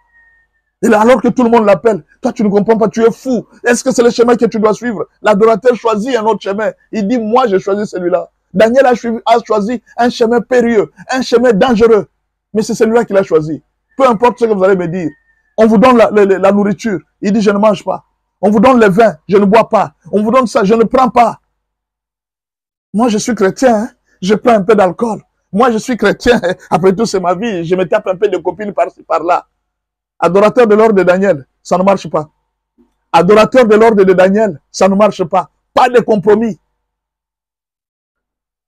Speaker 1: Et là, alors que tout le monde l'appelle, toi tu ne comprends pas, tu es fou. Est-ce que c'est le chemin que tu dois suivre? L'adorateur choisit un autre chemin. Il dit, moi j'ai choisi celui-là. Daniel a choisi un chemin périlleux, un chemin dangereux. Mais c'est celui-là qu'il a choisi. Peu importe ce que vous allez me dire. On vous donne la nourriture. Il dit, je ne mange pas. On vous donne le vin, je ne bois pas. On vous donne ça, je ne prends pas. Moi je suis chrétien, hein? Je prends un peu d'alcool. Moi je suis chrétien, après tout c'est ma vie. Je me tape un peu de copines par-ci, par-là. Adorateur de l'ordre de Daniel, ça ne marche pas. Adorateur de l'ordre de Daniel, ça ne marche pas. Pas de compromis.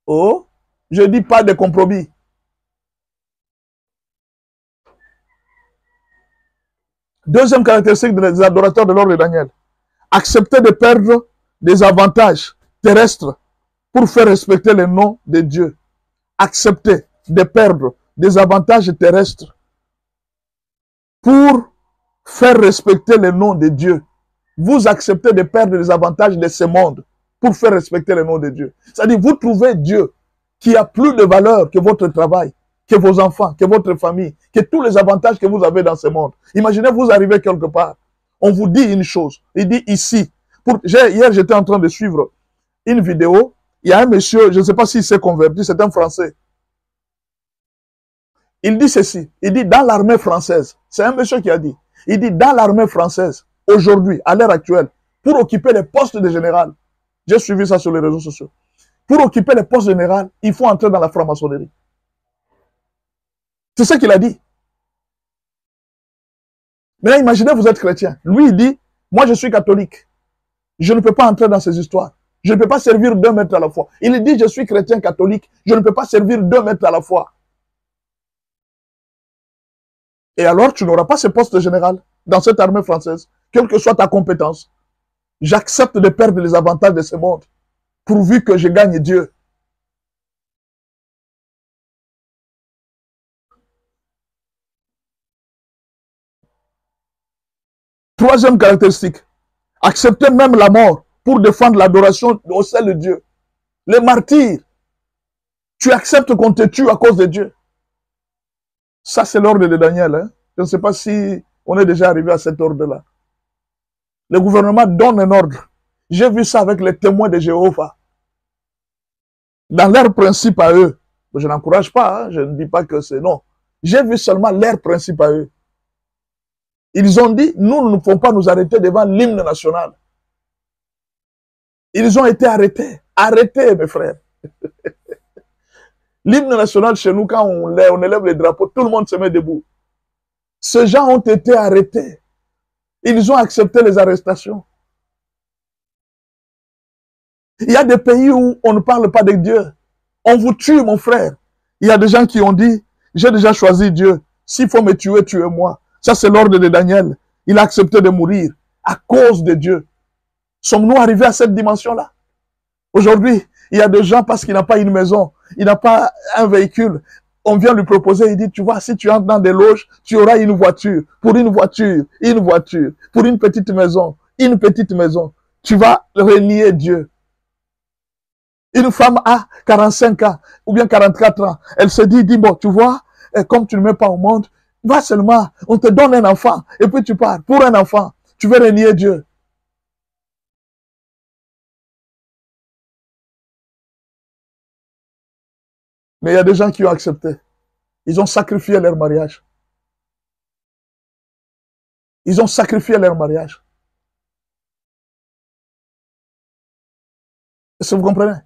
Speaker 1: Oh, je dis pas de compromis. Deuxième caractéristique des adorateurs de l'ordre de Daniel. Accepter de perdre des avantages terrestres pour faire respecter le nom de Dieu. Accepter de perdre des avantages terrestres pour faire respecter le nom de Dieu. Vous acceptez de perdre les avantages de ce monde pour faire respecter le nom de Dieu. C'est-à-dire, vous trouvez Dieu qui a plus de valeur que votre travail, que vos enfants, que votre famille, que tous les avantages que vous avez dans ce monde. Imaginez, vous arrivez quelque part, on vous dit une chose, il dit ici. Hier, j'étais en train de suivre une vidéo, il y a un monsieur, je ne sais pas s'il s'est converti, c'est un Français. Il dit ceci, il dit dans l'armée française, c'est un monsieur qui a dit, il dit dans l'armée française, aujourd'hui, à l'heure actuelle, pour occuper les postes de général, j'ai suivi ça sur les réseaux sociaux, pour occuper les postes de général, il faut entrer dans la franc-maçonnerie. C'est ce qu'il a dit. Maintenant, imaginez, vous êtes chrétien. Lui, il dit, moi je suis catholique. Je ne peux pas entrer dans ces histoires. Je ne peux pas servir 2 maîtres à la fois. Il dit, je suis chrétien catholique. Je ne peux pas servir 2 maîtres à la fois. Et alors, tu n'auras pas ce poste de général dans cette armée française, quelle que soit ta compétence. J'accepte de perdre les avantages de ce monde, pourvu que je gagne Dieu. Troisième caractéristique, accepter même la mort pour défendre l'adoration au sein de Dieu. Les martyrs, tu acceptes qu'on te tue à cause de Dieu. Ça, c'est l'ordre de Daniel. Hein? Je ne sais pas si on est déjà arrivé à cet ordre-là. Le gouvernement donne un ordre. J'ai vu ça avec les témoins de Jéhovah. Dans leur principe à eux, je n'encourage pas, hein? Je ne dis pas que c'est non. J'ai vu seulement leur principe à eux. Ils ont dit, nous ne pouvons pas nous arrêter devant l'hymne national. Ils ont été arrêtés. Arrêtés, mes frères. L'hymne national chez nous, quand on élève les drapeaux, tout le monde se met debout. Ces gens ont été arrêtés. Ils ont accepté les arrestations. Il y a des pays où on ne parle pas de Dieu. On vous tue, mon frère. Il y a des gens qui ont dit, j'ai déjà choisi Dieu. S'il faut me tuer, tuez-moi. Ça, c'est l'ordre de Daniel. Il a accepté de mourir. à cause de Dieu. Sommes-nous arrivés à cette dimension-là? Aujourd'hui, il y a des gens parce qu'il n'a pas une maison, il n'a pas un véhicule. On vient lui proposer, il dit, tu vois, si tu entres dans des loges, tu auras une voiture. Pour une voiture, une voiture. Pour une petite maison, une petite maison. Tu vas renier Dieu. Une femme a 45 ans ou bien 44 ans. Elle se dit, bon, tu vois, comme tu ne mets pas au monde, va seulement, on te donne un enfant et puis tu pars. Pour un enfant, tu veux renier Dieu. Mais il y a des gens qui ont accepté. Ils ont sacrifié leur mariage. Ils ont sacrifié leur mariage. Est-ce que vous comprenez?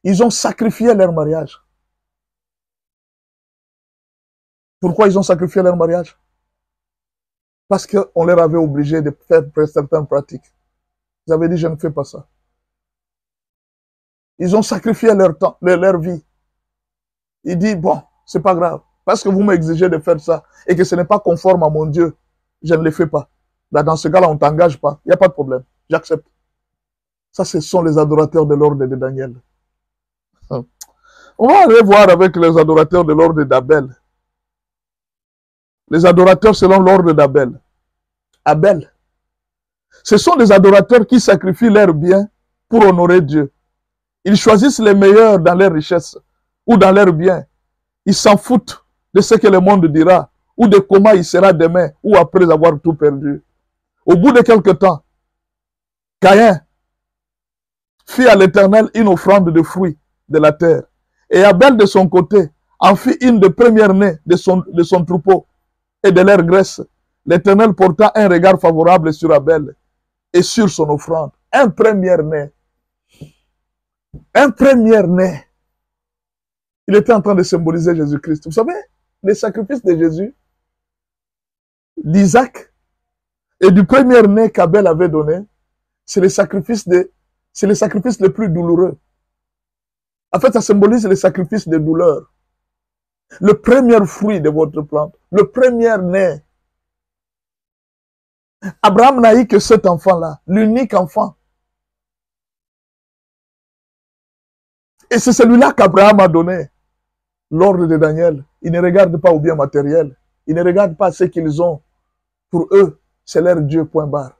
Speaker 1: Ils ont sacrifié leur mariage. Pourquoi ils ont sacrifié leur mariage? Parce qu'on leur avait obligé de faire certaines pratiques. Ils avaient dit, je ne fais pas ça. Ils ont sacrifié leur temps, leur vie. Ils disent, bon, c'est pas grave. Parce que vous m'exigez de faire ça et que ce n'est pas conforme à mon Dieu, je ne le fais pas. Là, dans ce cas-là, on ne t'engage pas. Il n'y a pas de problème. J'accepte. Ça, ce sont les adorateurs de l'ordre de Daniel. On va aller voir avec les adorateurs de l'ordre d'Abel. Les adorateurs selon l'ordre d'Abel. Abel. Ce sont des adorateurs qui sacrifient leurs biens pour honorer Dieu. Ils choisissent les meilleurs dans leurs richesses ou dans leurs biens. Ils s'en foutent de ce que le monde dira ou de comment il sera demain ou après avoir tout perdu. Au bout de quelque temps, Caïn fit à l'Éternel une offrande de fruits de la terre. Et Abel, de son côté, en fit une de première-née de son troupeau et de leur graisse. L'Éternel porta un regard favorable sur Abel et sur son offrande. Un premier-né. Un premier-né. Il était en train de symboliser Jésus-Christ. Vous savez, les sacrifices de Jésus, d'Isaac et du premier-né qu'Abel avait donné, c'est les sacrifices les plus douloureux. En fait, ça symbolise les sacrifices de douleur. Le premier fruit de votre plante, le premier-né. Abraham n'a eu que cet enfant-là, l'unique enfant. Et c'est celui-là qu'Abraham a donné. L'ordre de Daniel, ils ne regardent pas au bien matériel. Ils ne regardent pas ce qu'ils ont. Pour eux, c'est leur Dieu, point barre.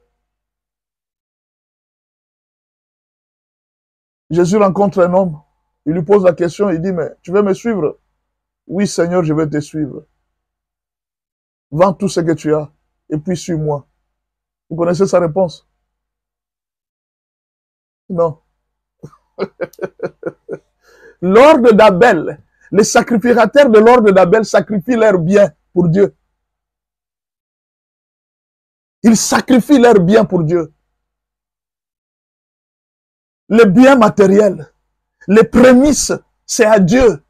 Speaker 1: Jésus rencontre un homme. Il lui pose la question, il dit, mais tu veux me suivre? Oui, Seigneur, je vais te suivre. Vends tout ce que tu as et puis suis-moi. Vous connaissez sa réponse? Non. L'ordre d'Abel, les sacrificateurs de l'ordre d'Abel sacrifient leurs biens pour Dieu. Ils sacrifient leurs biens pour Dieu. Les biens matériels, les prémices, c'est à Dieu.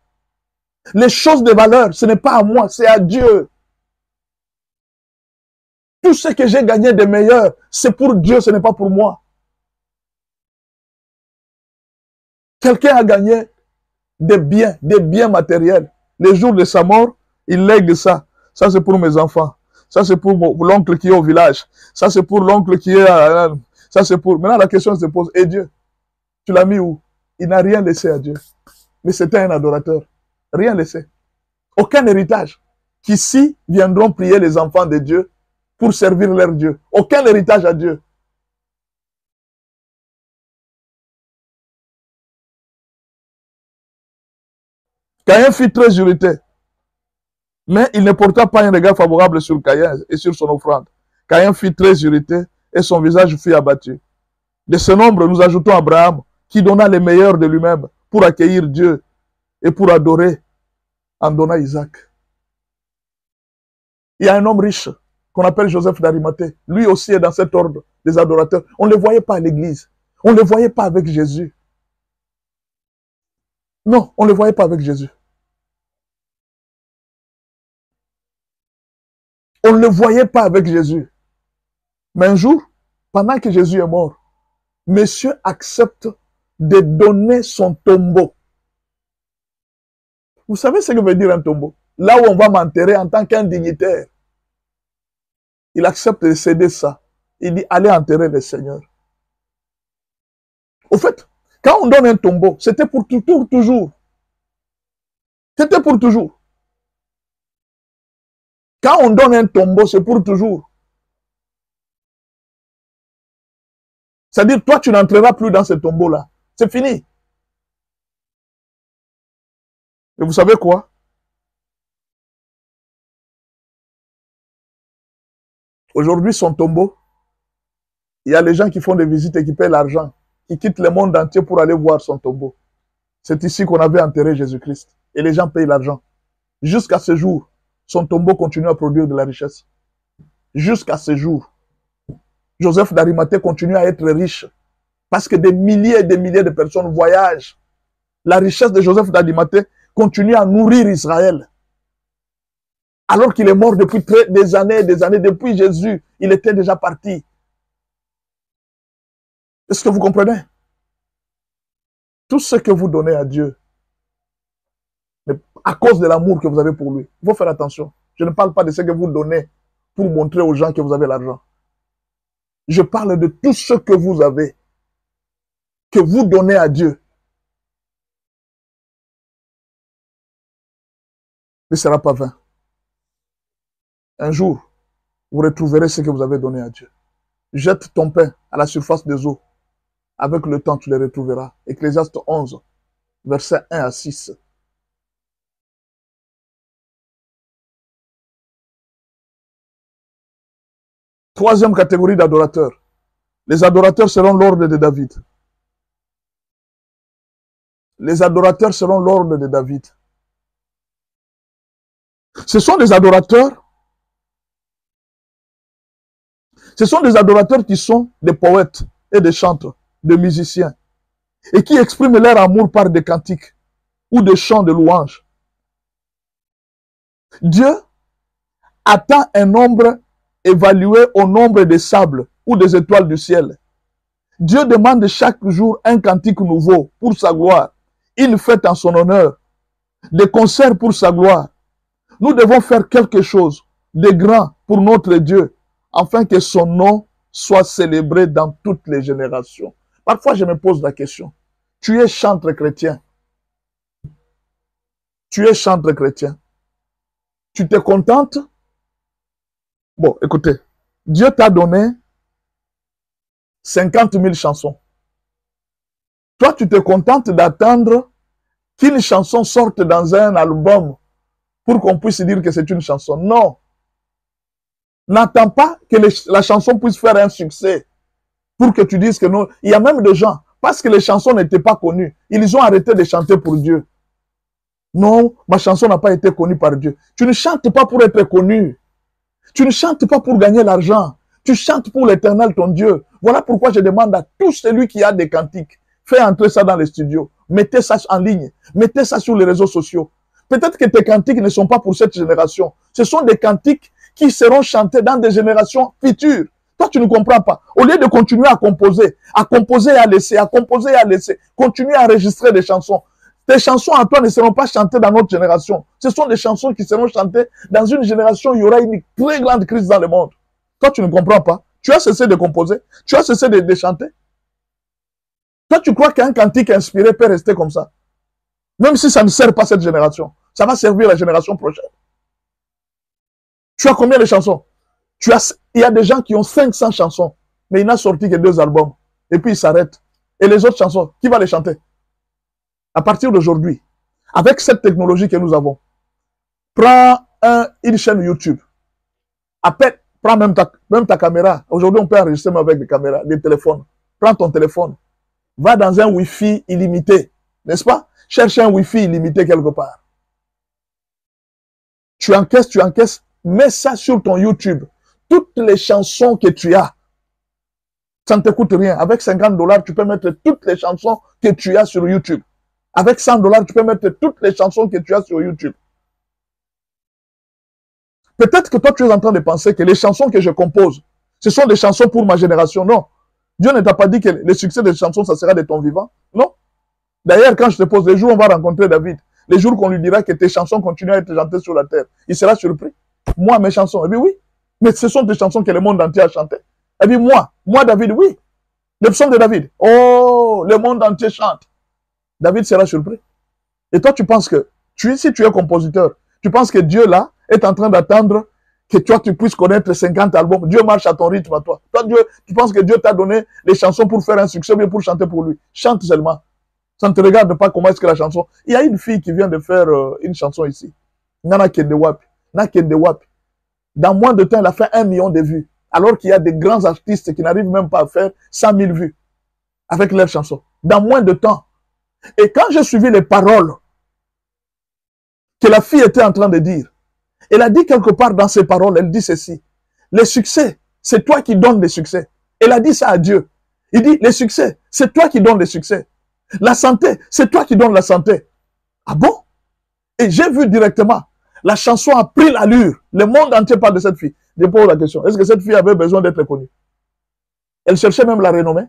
Speaker 1: Les choses de valeur, ce n'est pas à moi, c'est à Dieu. Tout ce que j'ai gagné de meilleur, c'est pour Dieu, ce n'est pas pour moi. Quelqu'un a gagné des biens matériels. Le jour de sa mort, il lègue ça. Ça, c'est pour mes enfants. Ça, c'est pour l'oncle qui est au village. Ça, c'est pour l'oncle qui est à... Ça, c'est pour... Maintenant, la question se pose, et Dieu? Tu l'as mis où? Il n'a rien laissé à Dieu. Mais c'était un adorateur. Rien laissé. Aucun héritage. Qu'ici viendront prier les enfants de Dieu pour servir leur Dieu. Aucun héritage à Dieu. Caïn fut très irrité. Mais il ne porta pas un regard favorable sur Caïn et sur son offrande. Caïn fut très irrité et son visage fut abattu. De ce nombre, nous ajoutons Abraham, qui donna le meilleur de lui-même pour accueillir Dieu et pour adorer en donnant Isaac. Il y a un homme riche qu'on appelle Joseph d'Arimathée. Lui aussi est dans cet ordre des adorateurs. On ne le voyait pas à l'église. On ne le voyait pas avec Jésus. Non, on ne le voyait pas avec Jésus. On ne le voyait pas avec Jésus. Mais un jour, pendant que Jésus est mort, monsieur accepte de donner son tombeau. Vous savez ce que veut dire un tombeau? Là où on va m'enterrer en tant qu'un dignitaire. Il accepte de céder ça Il dit, allez enterrer le Seigneur. Au fait, quand on donne un tombeau, c'était pour toujours. C'était pour toujours. Quand on donne un tombeau, c'est pour toujours. C'est-à-dire, toi, tu n'entreras plus dans ce tombeau-là. C'est fini. Et vous savez quoi? Aujourd'hui, son tombeau, il y a les gens qui font des visites et qui paient l'argent, qui quittent le monde entier pour aller voir son tombeau. C'est ici qu'on avait enterré Jésus-Christ. Et les gens payent l'argent. Jusqu'à ce jour, son tombeau continue à produire de la richesse. Jusqu'à ce jour, Joseph d'Arimathée continue à être riche. Parce que des milliers et des milliers de personnes voyagent. La richesse de Joseph d'Arimathée continue à nourrir Israël. Alors qu'il est mort depuis des années, depuis Jésus, il était déjà parti. Est-ce que vous comprenez? Tout ce que vous donnez à Dieu, à cause de l'amour que vous avez pour lui, il faut faire attention. Je ne parle pas de ce que vous donnez pour montrer aux gens que vous avez l'argent. Je parle de tout ce que vous avez, que vous donnez à Dieu. Ne sera pas vain. Un jour, vous retrouverez ce que vous avez donné à Dieu. Jette ton pain à la surface des eaux. Avec le temps, tu les retrouveras. Ecclésiaste 11, versets 1 à 6. Troisième catégorie d'adorateurs. Les adorateurs seront l'ordre de David. Les adorateurs seront l'ordre de David. Ce sont des adorateurs. Ce sont des adorateurs qui sont des poètes et des chanteurs, des musiciens, et qui expriment leur amour par des cantiques ou des chants de louanges. Dieu attend un nombre évalué au nombre des sables ou des étoiles du ciel. Dieu demande chaque jour un cantique nouveau pour sa gloire, une fête en son honneur, des concerts pour sa gloire. Nous devons faire quelque chose de grand pour notre Dieu, afin que son nom soit célébré dans toutes les générations. Parfois, je me pose la question. Tu es chantre chrétien. Tu es chantre chrétien. Tu te contentes? Bon, écoutez. Dieu t'a donné 50 000 chansons. Toi, tu te contentes d'attendre qu'une chanson sorte dans un album pour qu'on puisse dire que c'est une chanson. Non. N'attends pas que la chanson puisse faire un succès pour que tu dises que non. Il y a même des gens, parce que les chansons n'étaient pas connues, ils ont arrêté de chanter pour Dieu. Non, ma chanson n'a pas été connue par Dieu. Tu ne chantes pas pour être connu. Tu ne chantes pas pour gagner l'argent. Tu chantes pour l'Éternel, ton Dieu. Voilà pourquoi je demande à tout celui qui a des cantiques, fais entrer ça dans les studios. Mettez ça en ligne. Mettez ça sur les réseaux sociaux. Peut-être que tes cantiques ne sont pas pour cette génération. Ce sont des cantiques qui seront chantés dans des générations futures. Toi, tu ne comprends pas. Au lieu de continuer à composer et à laisser, à composer et à laisser, continue à enregistrer des chansons. Tes chansons à toi ne seront pas chantées dans notre génération. Ce sont des chansons qui seront chantées dans une génération où il y aura une très grande crise dans le monde. Toi, tu ne comprends pas. Tu as cessé de composer. Tu as cessé de chanter. Toi, tu crois qu'un cantique inspiré peut rester comme ça. Même si ça ne sert pas cette génération. Ça va servir la génération prochaine. Tu as combien de chansons? Il y a des gens qui ont 500 chansons, mais il n'a sorti que 2 albums. Et puis il s'arrête. Et les autres chansons, qui va les chanter? À partir d'aujourd'hui, avec cette technologie que nous avons, prends une chaîne YouTube. Prends même ta caméra. Aujourd'hui, on peut enregistrer même avec des caméras, des téléphones. Prends ton téléphone. Va dans un Wi-Fi illimité. N'est-ce pas? Cherche un Wi-Fi illimité quelque part. Tu encaisses. Mets ça sur ton YouTube. Toutes les chansons que tu as. Ça ne te coûte rien. Avec 50 $, tu peux mettre toutes les chansons que tu as sur YouTube. Avec 100 $, tu peux mettre toutes les chansons que tu as sur YouTube. Peut-être que toi, tu es en train de penser que les chansons que je compose, ce sont des chansons pour ma génération. Non. Dieu ne t'a pas dit que le succès des chansons, ça sera de ton vivant. Non. D'ailleurs, quand je te pose, les jours où on va rencontrer David, les jours qu'on lui dira que tes chansons continuent à être chantées sur la terre, il sera surpris. Moi, mes chansons, eh bien oui. Mais ce sont des chansons que le monde entier a chantées. Elle dit, moi David, oui. Le psaume de David. Oh, le monde entier chante. David sera surpris. Et toi, tu penses que, si tu es compositeur, tu penses que Dieu, là, est en train d'attendre que toi, tu puisses connaître 50 albums. Dieu marche à ton rythme, à toi. Toi, Dieu, tu penses que Dieu t'a donné les chansons pour faire un succès, mais pour chanter pour lui. Chante seulement. Ça ne te regarde pas comment est-ce que la chanson... Il y a une fille qui vient de faire une chanson ici. Nana Kendewap. Nana Kendewap. Dans moins de temps, elle a fait 1 million de vues. Alors qu'il y a des grands artistes qui n'arrivent même pas à faire 100 000 vues avec leurs chansons. Dans moins de temps. Et quand j'ai suivi les paroles que la fille était en train de dire, elle a dit quelque part dans ses paroles, elle dit ceci. Les succès, c'est toi qui donnes les succès. Elle a dit ça à Dieu. Il dit, les succès, c'est toi qui donnes les succès. La santé, c'est toi qui donnes la santé. Ah bon? Et j'ai vu directement, la chanson a pris l'allure. Le monde entier parle de cette fille. Je pose la question, est-ce que cette fille avait besoin d'être connue? Elle cherchait même la renommée.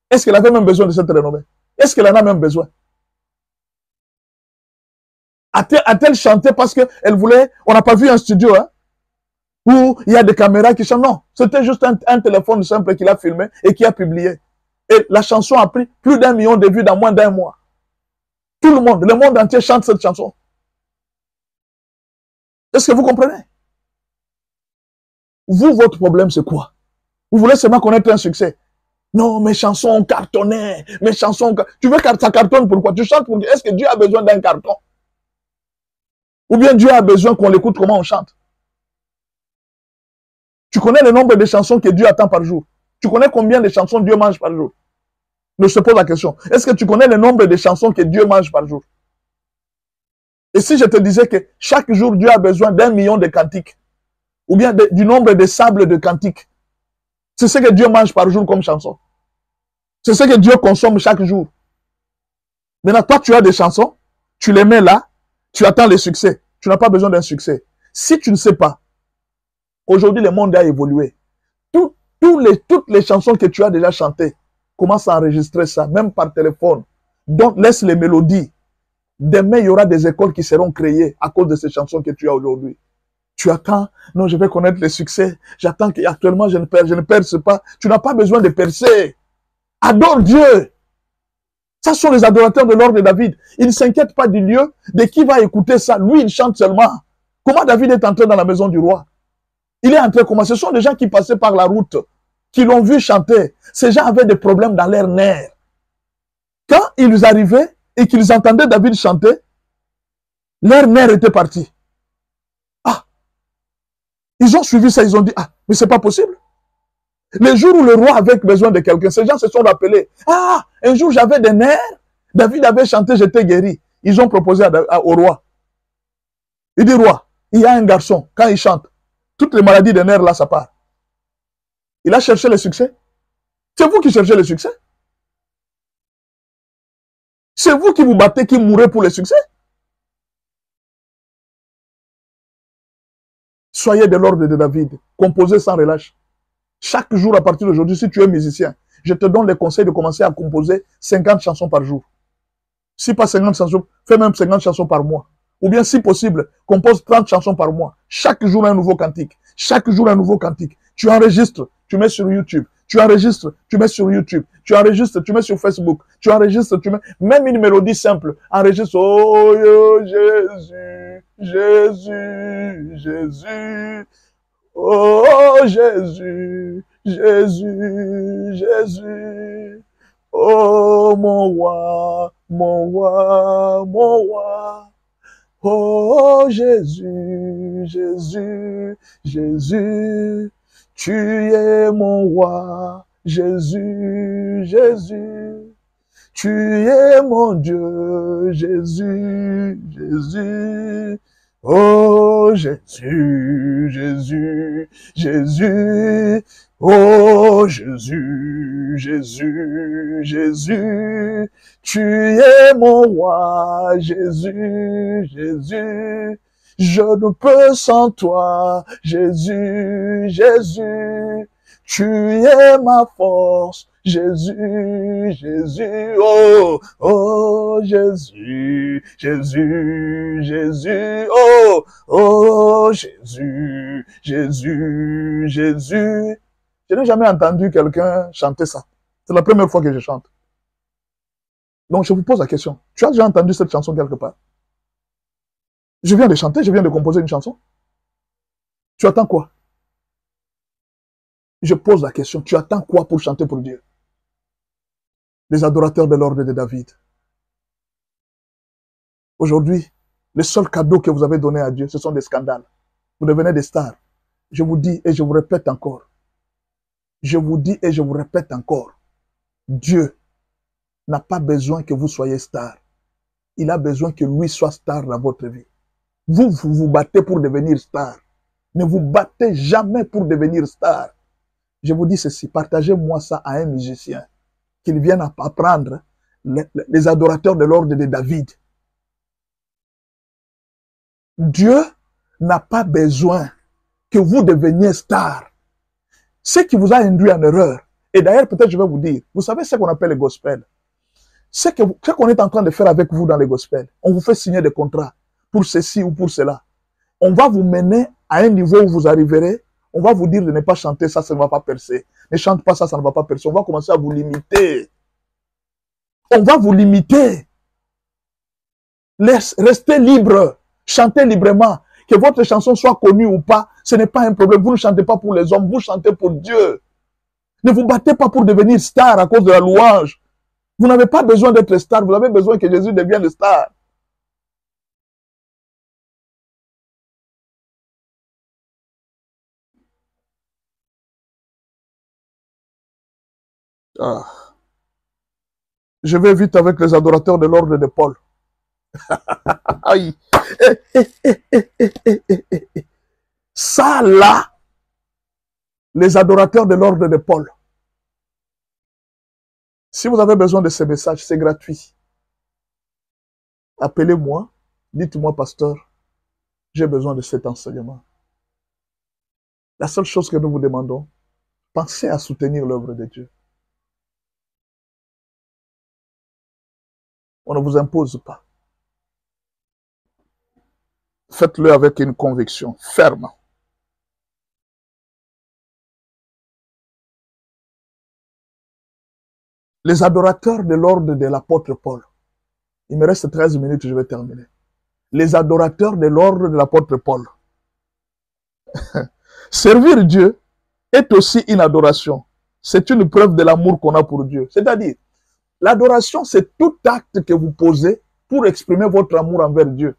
Speaker 1: Est-ce qu'elle avait même besoin de cette renommée? Est-ce qu'elle en a même besoin? A-t-elle chanté parce qu'elle voulait... On n'a pas vu un studio, hein, où il y a des caméras qui chantent. Non, c'était juste un téléphone simple qu'il a filmé et qui a publié. Et la chanson a pris plus d'1 million de vues dans moins d'1 mois. Tout le monde entier chante cette chanson. Est-ce que vous comprenez? Vous, votre problème, c'est quoi? Vous voulez seulement connaître un succès. Non, mes chansons ont cartonné. Mes chansons... Tu veux que ça cartonne pourquoi? Tu chantes pour... Est-ce que Dieu a besoin d'un carton? Ou bien Dieu a besoin qu'on l'écoute comment on chante? Tu connais le nombre de chansons que Dieu attend par jour? Tu connais combien de chansons Dieu mange par jour? Mais je te pose la question. Est-ce que tu connais le nombre de chansons que Dieu mange par jour? Et si je te disais que chaque jour, Dieu a besoin d'1 million de cantiques, ou bien du nombre de sables de cantiques, c'est ce que Dieu mange par jour comme chanson. C'est ce que Dieu consomme chaque jour. Maintenant, toi, tu as des chansons, tu les mets là, tu attends le succès. Tu n'as pas besoin d'un succès. Si tu ne sais pas, aujourd'hui, le monde a évolué. Toutes les chansons que tu as déjà chantées, commence à enregistrer ça, même par téléphone. Donc, laisse les mélodies. Demain, il y aura des écoles qui seront créées à cause de ces chansons que tu as aujourd'hui. Tu attends, non, je vais connaître les succès. J'attends qu'actuellement, je ne perce pas. Tu n'as pas besoin de percer. Adore Dieu. Ça sont les adorateurs de l'ordre de David. Ils ne s'inquiètent pas du lieu, de qui va écouter ça. Lui, il chante seulement. Comment David est entré dans la maison du roi? Il est entré comment? Ce sont des gens qui passaient par la route, qui l'ont vu chanter. Ces gens avaient des problèmes dans leurs nerfs. Quand ils arrivaient et qu'ils entendaient David chanter, leurs nerfs étaient partis. Ah! Ils ont suivi ça, ils ont dit, ah, mais c'est pas possible. Le jour où le roi avait besoin de quelqu'un, ces gens se sont rappelés. Ah, un jour j'avais des nerfs, David avait chanté, j'étais guéri. Ils ont proposé au roi. Il dit, roi, il y a un garçon, quand il chante, toutes les maladies des nerfs là, ça part. Il a cherché le succès. C'est vous qui cherchez le succès. C'est vous qui vous battez, qui mourrez pour le succès. Soyez de l'ordre de David, composez sans relâche. Chaque jour à partir d'aujourd'hui, si tu es musicien, je te donne le conseil de commencer à composer 50 chansons par jour. Si pas 50 chansons, fais même 50 chansons par mois. Ou bien, si possible, compose 30 chansons par mois. Chaque jour, un nouveau cantique. Chaque jour, un nouveau cantique. Tu enregistres, tu mets sur YouTube. Tu enregistres, tu mets sur YouTube. Tu enregistres, tu mets sur Facebook. Tu enregistres, tu mets... Même une mélodie simple. Enregistre. Oh, Jésus, Jésus, Jésus. Oh, Jésus, Jésus, Jésus. Oh, mon roi, mon roi, mon roi. Oh, Jésus, Jésus, Jésus. Tu es mon roi, Jésus, Jésus. Tu es mon Dieu, Jésus, Jésus. Oh, Jésus, Jésus, Jésus. Oh, Jésus, Jésus, Jésus. Tu es mon roi, Jésus, Jésus. Je ne peux sans toi, Jésus, Jésus. Tu es ma force, Jésus, Jésus, oh, oh, Jésus, Jésus, Jésus, oh, oh, Jésus, Jésus, Jésus. Je n'ai jamais entendu quelqu'un chanter ça. C'est la première fois que je chante. Donc je vous pose la question. Tu as déjà entendu cette chanson quelque part? Je viens de chanter, je viens de composer une chanson. Tu attends quoi? Je pose la question. Tu attends quoi pour chanter pour Dieu? Les adorateurs de l'ordre de David. Aujourd'hui, les seuls cadeaux que vous avez donnés à Dieu, ce sont des scandales. Vous devenez des stars. Je vous dis et je vous répète encore. Je vous dis et je vous répète encore. Dieu n'a pas besoin que vous soyez star. Il a besoin que lui soit star dans votre vie. Vous vous battez pour devenir star. Ne vous battez jamais pour devenir star. Je vous dis ceci, partagez-moi ça à un musicien, qu'il vienne apprendre les adorateurs de l'ordre de David. Dieu n'a pas besoin que vous deveniez star. Ce qui vous a induit en erreur, et d'ailleurs peut-être je vais vous dire, vous savez ce qu'on appelle le gospel. Ce qu'on est en train de faire avec vous dans les gospels, on vous fait signer des contrats pour ceci ou pour cela. On va vous mener à un niveau où vous arriverez, on va vous dire de ne pas chanter ça, ça ne va pas percer. Ne chante pas ça, ça ne va pas percer. On va commencer à vous limiter. On va vous limiter. Restez libre. Chantez librement. Que votre chanson soit connue ou pas, ce n'est pas un problème. Vous ne chantez pas pour les hommes, vous chantez pour Dieu. Ne vous battez pas pour devenir star à cause de la louange. Vous n'avez pas besoin d'être star, vous avez besoin que Jésus devienne star. Ah. Je vais vite avec les adorateurs de l'ordre de Paul. Aïe. Ça là, les adorateurs de l'ordre de Paul. Si vous avez besoin de ces messages, c'est gratuit. Appelez-moi, dites-moi, pasteur, j'ai besoin de cet enseignement. La seule chose que nous vous demandons, pensez à soutenir l'œuvre de Dieu. On ne vous impose pas. Faites-le avec une conviction ferme. Les adorateurs de l'ordre de l'apôtre Paul. Il me reste 13 minutes, je vais terminer. Les adorateurs de l'ordre de l'apôtre Paul. Servir Dieu est aussi une adoration. C'est une preuve de l'amour qu'on a pour Dieu. C'est-à-dire, l'adoration, c'est tout acte que vous posez pour exprimer votre amour envers Dieu.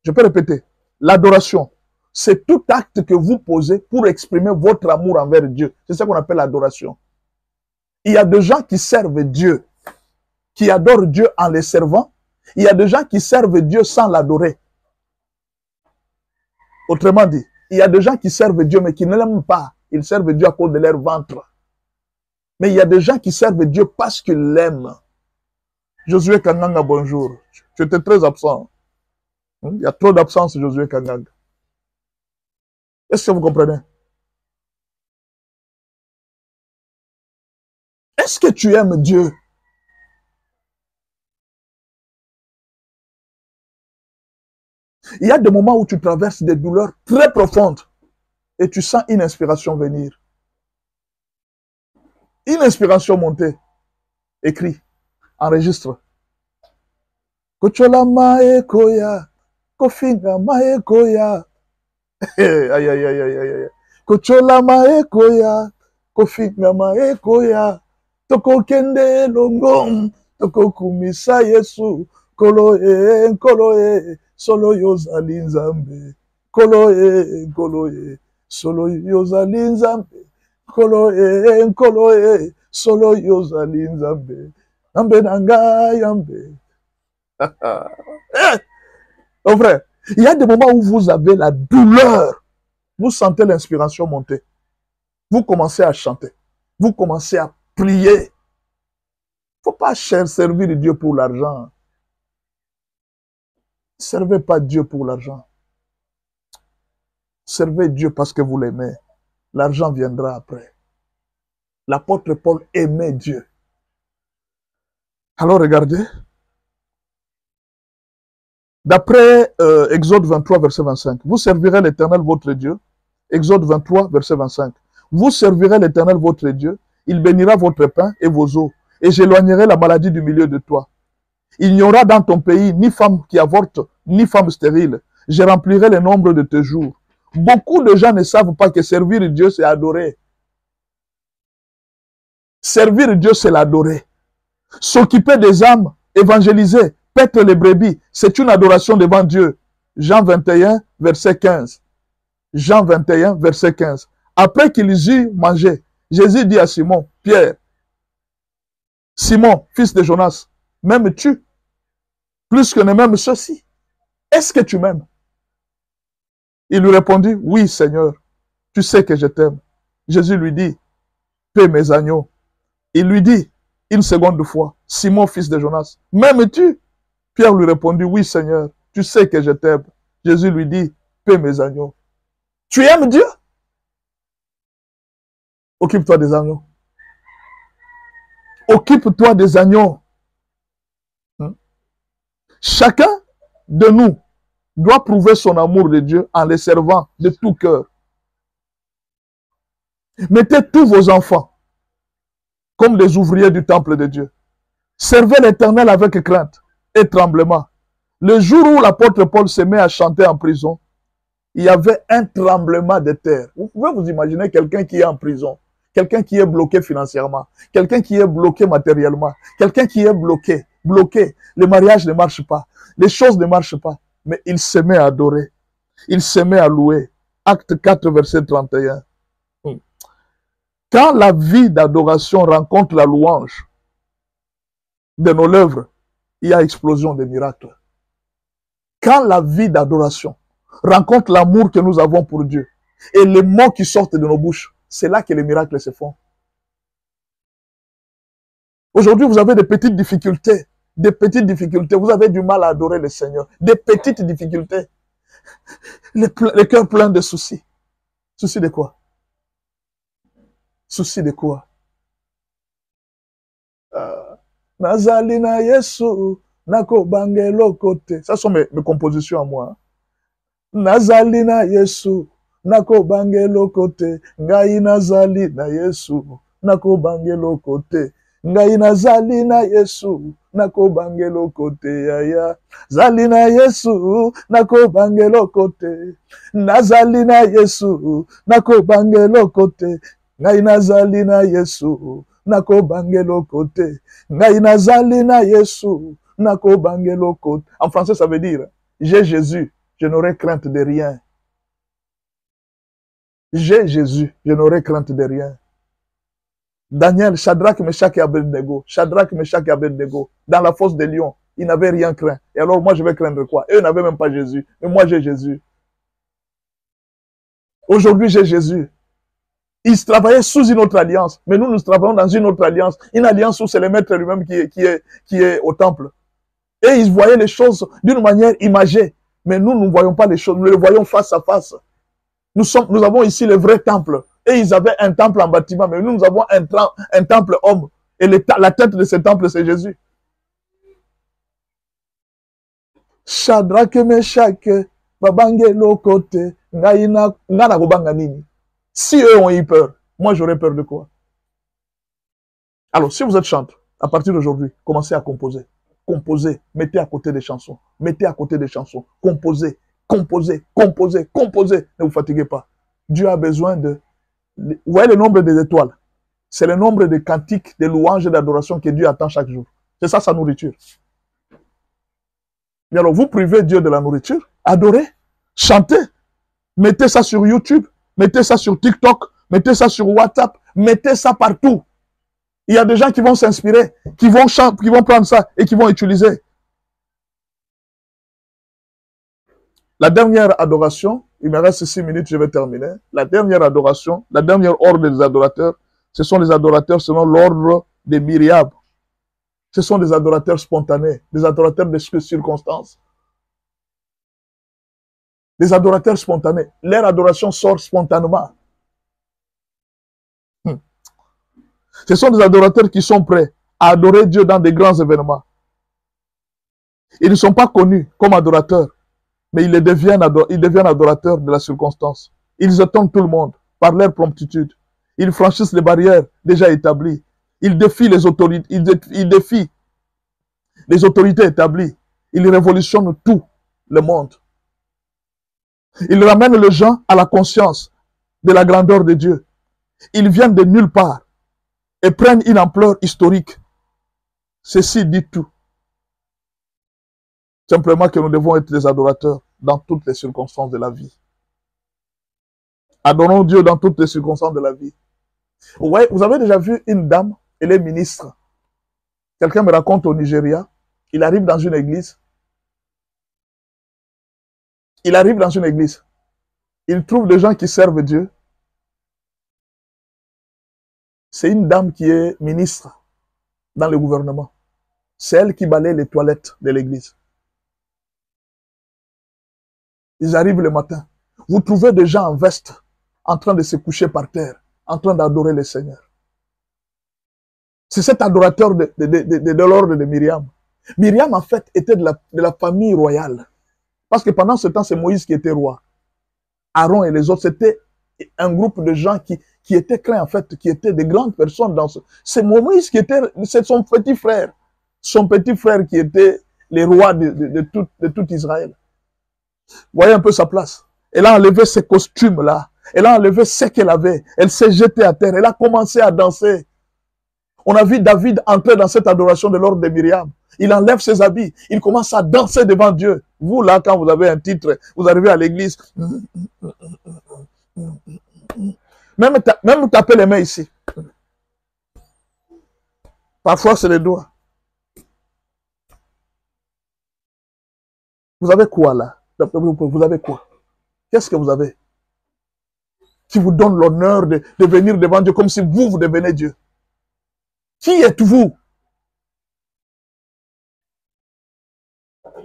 Speaker 1: Je peux répéter. L'adoration, c'est tout acte que vous posez pour exprimer votre amour envers Dieu. C'est ça qu'on appelle l'adoration. Il y a des gens qui servent Dieu, qui adorent Dieu en les servant. Il y a des gens qui servent Dieu sans l'adorer. Autrement dit, il y a des gens qui servent Dieu mais qui ne l'aiment pas. Ils servent Dieu à cause de leur ventre. Mais il y a des gens qui servent Dieu parce qu'ils l'aiment. Josué Kanganga, bonjour. Tu étais très absent. Il y a trop d'absence, Josué Kanganga. Est-ce que vous comprenez? Est-ce que tu aimes Dieu? Il y a des moments où tu traverses des douleurs très profondes et tu sens une inspiration venir. Une inspiration monter. Écris. Enregistre. Kochola maekoya. Kofinga maekoya. Aïe, aïe, aïe, aïe, aïe. Kochola maekoya. Kofinga maekoya. Toko kende longom. Toko kumisa Yesu. Koloe. Solo yozali nzambe. Koloe. Solo yozali nzambe. Koloe. Solo yozali nzambe. Nambe nanga yambe. Mon frère, il y a des moments où vous avez la douleur. Vous sentez l'inspiration monter. Vous commencez à chanter. Vous commencez à prier. Il ne faut pas servir Dieu pour l'argent. Ne servez pas Dieu pour l'argent. Servez Dieu parce que vous l'aimez. L'argent viendra après. L'apôtre Paul aimait Dieu. Alors regardez. D'après Exode 23, verset 25, vous servirez l'Éternel votre Dieu Exode 23, verset 25. Vous servirez l'Éternel votre Dieu, il bénira votre pain et vos eaux, et j'éloignerai la maladie du milieu de toi. Il n'y aura dans ton pays ni femme qui avorte, ni femme stérile. Je remplirai le nombre de tes jours. Beaucoup de gens ne savent pas que servir Dieu, c'est adorer. Servir Dieu, c'est l'adorer. S'occuper des âmes, évangéliser, paître les brebis, c'est une adoration devant Dieu. Jean 21, verset 15. Jean 21, verset 15. Après qu'ils eurent mangé, Jésus dit à Simon, Pierre, Simon, fils de Jonas, m'aimes-tu plus que ne m'aiment ceux-ci? Est-ce que tu m'aimes? Il lui répondit, oui Seigneur, tu sais que je t'aime. Jésus lui dit, paie mes agneaux. Il lui dit une seconde fois, Simon, fils de Jonas, m'aimes-tu? Pierre lui répondit, oui Seigneur, tu sais que je t'aime. Jésus lui dit, paie mes agneaux. Tu aimes Dieu? Occupe-toi des agneaux. Occupe-toi des agneaux. Chacun de nous doit prouver son amour de Dieu en les servant de tout cœur. Mettez tous vos enfants comme des ouvriers du temple de Dieu. Servez l'Éternel avec crainte et tremblement. Le jour où l'apôtre Paul se met à chanter en prison, il y avait un tremblement de terre. Vous pouvez vous imaginer quelqu'un qui est en prison, quelqu'un qui est bloqué financièrement, quelqu'un qui est bloqué matériellement, quelqu'un qui est bloqué. Le mariage ne marche pas, les choses ne marchent pas, mais il se met à adorer, il se met à louer. Acte 4, verset 31. Quand la vie d'adoration rencontre la louange de nos lèvres, il y a explosion des miracles. Quand la vie d'adoration rencontre l'amour que nous avons pour Dieu et les mots qui sortent de nos bouches, c'est là que les miracles se font. Aujourd'hui, vous avez des petites difficultés, vous avez du mal à adorer le Seigneur, des petites difficultés, les cœurs pleins de soucis. Soucis de quoi? Soucis de quoi? Nazali na Yesu, nako bangelo kote. Ça sont mes compositions à moi. Nazali na Yesu, nako bangelo kote. Ngai nazali na Yesu, nako bangelo kote. Ngai nazali na Yesu, nako bangelo kote. Yaya. Zali na Yesu, nako bangelo kote. Nazali na Yesu, nako bangelo kote. Ngai nazali na Yesu, nako bangelo kote. Ngai nazali na Yesu, nako bangelo kote. En français, ça veut dire, j'ai Jésus, je n'aurai crainte de rien. J'ai Jésus, je n'aurai crainte de rien. Daniel, Shadrach, Meshach et Abednego. Shadrach, Meshach et Abednego. Dans la fosse des lions, ils n'avaient rien craint. Et alors, moi, je vais craindre quoi? Eux n'avaient même pas Jésus. Mais moi, j'ai Jésus. Aujourd'hui, j'ai Jésus. Ils travaillaient sous une autre alliance. Mais nous travaillons dans une autre alliance. Une alliance où c'est le maître lui-même qui est au temple. Et ils voyaient les choses d'une manière imagée. Mais nous ne voyons pas les choses. Nous les voyons face à face. Nous avons ici le vrai temple. Et ils avaient un temple en bâtiment. Mais nous avons un temple homme. Et la tête de ce temple, c'est Jésus. Shadrach, Meshach, babangelo kote, ngana kobanga nini. Si eux ont eu peur, moi j'aurais peur de quoi? Alors, si vous êtes chanteur, à partir d'aujourd'hui, commencez à composer. Composez, mettez à côté des chansons. Mettez à côté des chansons. Composez, composez, composez, composez. Ne vous fatiguez pas. Dieu a besoin de... Vous voyez le nombre des étoiles? C'est le nombre de cantiques, de louanges et d'adoration que Dieu attend chaque jour. C'est ça sa nourriture. Mais alors, vous privez Dieu de la nourriture, adorez, chantez, mettez ça sur YouTube, mettez ça sur TikTok, mettez ça sur WhatsApp, mettez ça partout. Il y a des gens qui vont s'inspirer, qui vont chanter, qui vont prendre ça et qui vont utiliser. La dernière adoration, il me reste 6 minutes, je vais terminer. La dernière adoration, la dernière ordre des adorateurs, ce sont les adorateurs selon l'ordre des myriades. Ce sont des adorateurs spontanés, des adorateurs de circonstances. Des adorateurs spontanés. Leur adoration sort spontanément. Ce sont des adorateurs qui sont prêts à adorer Dieu dans des grands événements. Ils ne sont pas connus comme adorateurs, mais ils deviennent adorateurs de la circonstance. Ils étonnent tout le monde par leur promptitude. Ils franchissent les barrières déjà établies. Ils défient les autorités, ils défient les autorités établies. Ils révolutionnent tout le monde. Ils ramènent les gens à la conscience de la grandeur de Dieu. Ils viennent de nulle part et prennent une ampleur historique. Ceci dit tout. Simplement que nous devons être des adorateurs dans toutes les circonstances de la vie. Adorons Dieu dans toutes les circonstances de la vie. Ouais, vous avez déjà vu une dame, elle est ministre. Quelqu'un me raconte au Nigeria, il arrive dans une église. Il arrive dans une église. Il trouve des gens qui servent Dieu. C'est une dame qui est ministre dans le gouvernement. C'est elle qui balaye les toilettes de l'église. Ils arrivent le matin. Vous trouvez des gens en veste, en train de se coucher par terre, en train d'adorer le Seigneur. C'est cet adorateur de l'ordre de Myriam. Myriam, en fait, était de la famille royale. Parce que pendant ce temps, c'est Moïse qui était roi. Aaron et les autres, c'était un groupe de gens qui étaient craints, en fait, qui étaient des grandes personnes dans ce... C'est Moïse qui était, c'est son petit frère. Son petit frère qui était le roi de tout Israël. Vous voyez un peu sa place. Elle a enlevé ses costumes-là. Elle a enlevé ce qu'elle avait. Elle s'est jetée à terre. Elle a commencé à danser. On a vu David entrer dans cette adoration de l'ordre de Myriam. Il enlève ses habits. Il commence à danser devant Dieu. Vous, là, quand vous avez un titre, vous arrivez à l'église. Même taper les mains ici. Parfois, c'est les doigts. Vous avez quoi, là? Vous avez quoi? Qu'est-ce que vous avez? Qui vous donne l'honneur de venir devant Dieu comme si vous devenez Dieu. Qui êtes-vous?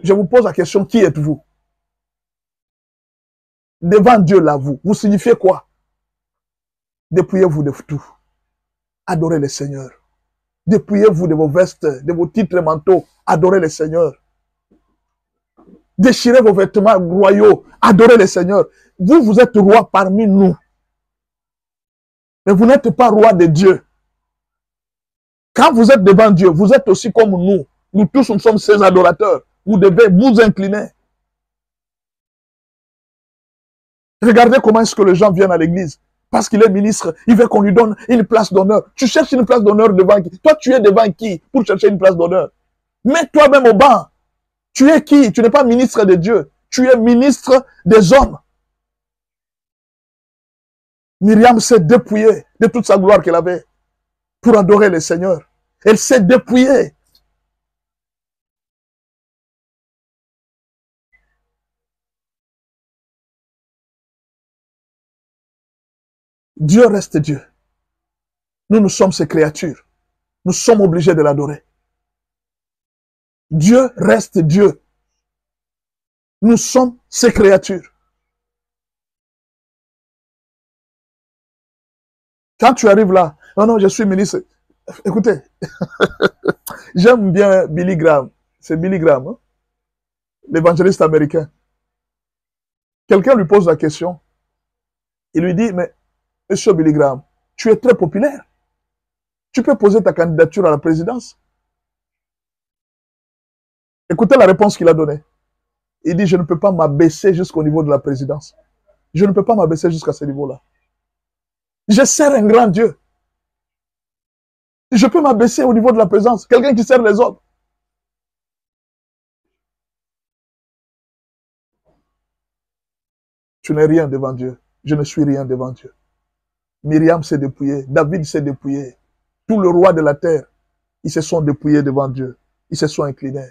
Speaker 1: Je vous pose la question, qui êtes-vous? Devant Dieu, là, vous signifiez quoi? Dépouillez-vous de tout. Adorez le Seigneur. Dépouillez-vous de vos vestes, de vos titres et manteaux. Adorez le Seigneur. Déchirez vos vêtements royaux. Adorez le Seigneur. Vous êtes roi parmi nous. Mais vous n'êtes pas roi de Dieu. Quand vous êtes devant Dieu, vous êtes aussi comme nous. Nous tous, nous sommes ses adorateurs. Vous devez vous incliner. Regardez comment est-ce que les gens viennent à l'église. Parce qu'il est ministre, il veut qu'on lui donne une place d'honneur. Tu cherches une place d'honneur devant qui? Toi, tu es devant qui pour chercher une place d'honneur? Mets toi-même au banc. Tu es qui? Tu n'es pas ministre de Dieu. Tu es ministre des hommes. Myriam s'est dépouillée de toute sa gloire qu'elle avait pour adorer le Seigneur. Elle s'est dépouillée. Dieu reste Dieu. Nous sommes ses créatures. Nous sommes obligés de l'adorer. Dieu reste Dieu. Nous sommes ses créatures. Quand tu arrives là, non, je suis ministre. Écoutez, j'aime bien Billy Graham. C'est Billy Graham, hein? L'évangéliste américain. Quelqu'un lui pose la question. Il lui dit, mais Monsieur Billy Graham, tu es très populaire. Tu peux poser ta candidature à la présidence? Écoutez la réponse qu'il a donnée. Il dit, je ne peux pas m'abaisser jusqu'au niveau de la présidence. Je ne peux pas m'abaisser jusqu'à ce niveau-là. Je sers un grand Dieu. Je peux m'abaisser au niveau de la présence. Quelqu'un qui sert les autres. Tu n'es rien devant Dieu. Je ne suis rien devant Dieu. Myriam s'est dépouillée. David s'est dépouillé. Tous les rois de la terre, ils se sont dépouillés devant Dieu. Ils se sont inclinés.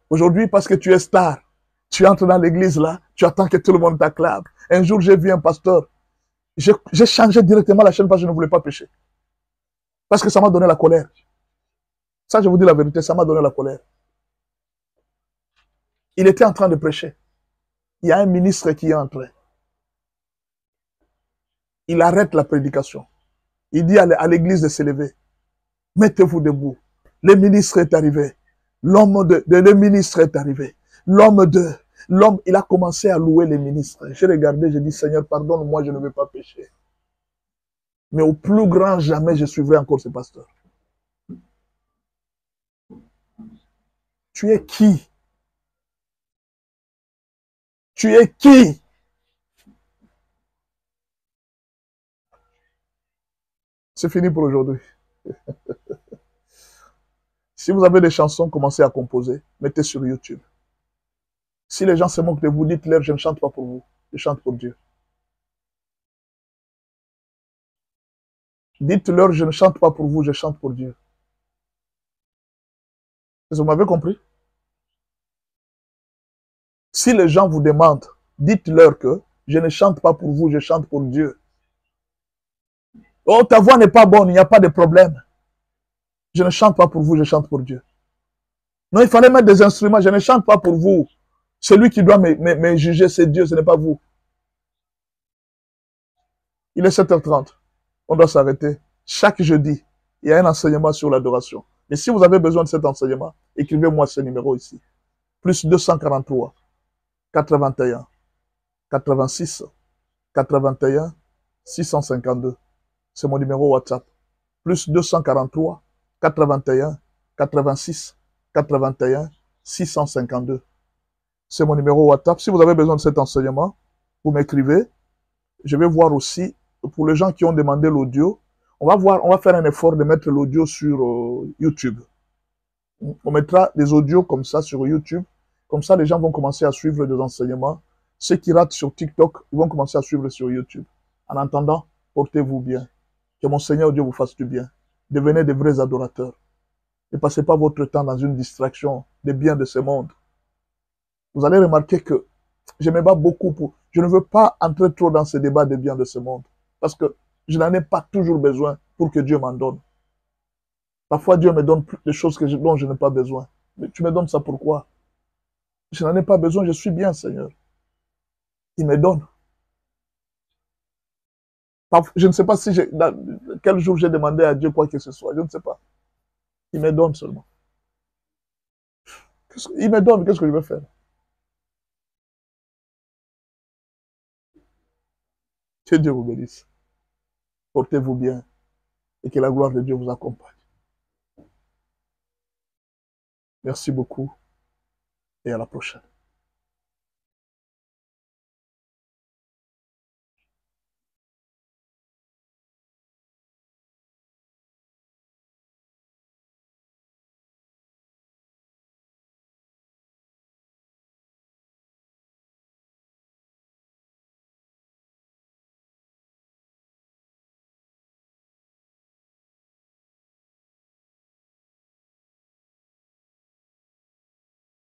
Speaker 1: Aujourd'hui, parce que tu es star, tu entres dans l'église là, tu attends que tout le monde t'acclame. Un jour, j'ai vu un pasteur. J'ai changé directement la chaîne parce que je ne voulais pas pécher. Parce que ça m'a donné la colère. Ça, je vous dis la vérité, ça m'a donné la colère. Il était en train de prêcher. Il y a un ministre qui est entré. Il arrête la prédication. Il dit à l'église de se lever. Mettez-vous debout. Le ministre est arrivé. Le ministre est arrivé. L'homme de L'homme, il a commencé à louer les ministres. J'ai regardé, j'ai dit, Seigneur, pardonne-moi, je ne vais pas pécher. Mais au plus grand jamais, je suivrai encore ce pasteur. Tu es qui? Tu es qui? C'est fini pour aujourd'hui. Si vous avez des chansons, commencez à composer. Mettez sur YouTube. Si les gens se moquent de vous, dites-leur, je ne chante pas pour vous. Je chante pour Dieu. Dites-leur, je ne chante pas pour vous, je chante pour Dieu. Vous m'avez compris? Si les gens vous demandent, dites-leur que je ne chante pas pour vous, je chante pour Dieu. Oh, ta voix n'est pas bonne, il n'y a pas de problème. Je ne chante pas pour vous, je chante pour Dieu. Non, il fallait mettre des instruments, je ne chante pas pour vous. Celui qui doit me juger, c'est Dieu, ce n'est pas vous. Il est 7h30. On doit s'arrêter. Chaque jeudi, il y a un enseignement sur l'adoration. Mais si vous avez besoin de cet enseignement, écrivez-moi ce numéro ici. Plus 243 81 86 81 652. C'est mon numéro WhatsApp. Plus 243 81 86 81 652. C'est mon numéro WhatsApp. Si vous avez besoin de cet enseignement, vous m'écrivez. Je vais voir aussi, pour les gens qui ont demandé l'audio, on va faire un effort de mettre l'audio sur YouTube. On mettra des audios comme ça sur YouTube. Comme ça, les gens vont commencer à suivre des enseignements. Ceux qui ratent sur TikTok, ils vont commencer à suivre sur YouTube. En attendant, portez-vous bien. Que mon Seigneur Dieu vous fasse du bien. Devenez de vrais adorateurs. Ne passez pas votre temps dans une distraction des biens de ce monde. Vous allez remarquer que je me bats beaucoup pour... Je ne veux pas entrer trop dans ces débats des biens de ce monde. Parce que je n'en ai pas toujours besoin pour que Dieu m'en donne. Parfois, Dieu me donne des choses dont je n'ai pas besoin. Mais tu me donnes ça pourquoi? Je n'en ai pas besoin, je suis bien, Seigneur. Il me donne. Je ne sais pas si quel jour j'ai demandé à Dieu quoi que ce soit. Je ne sais pas. Il me donne seulement. Il me donne, qu'est-ce que je vais faire? Que Dieu vous bénisse. Portez-vous bien et que la gloire de Dieu vous accompagne. Merci beaucoup et à la prochaine.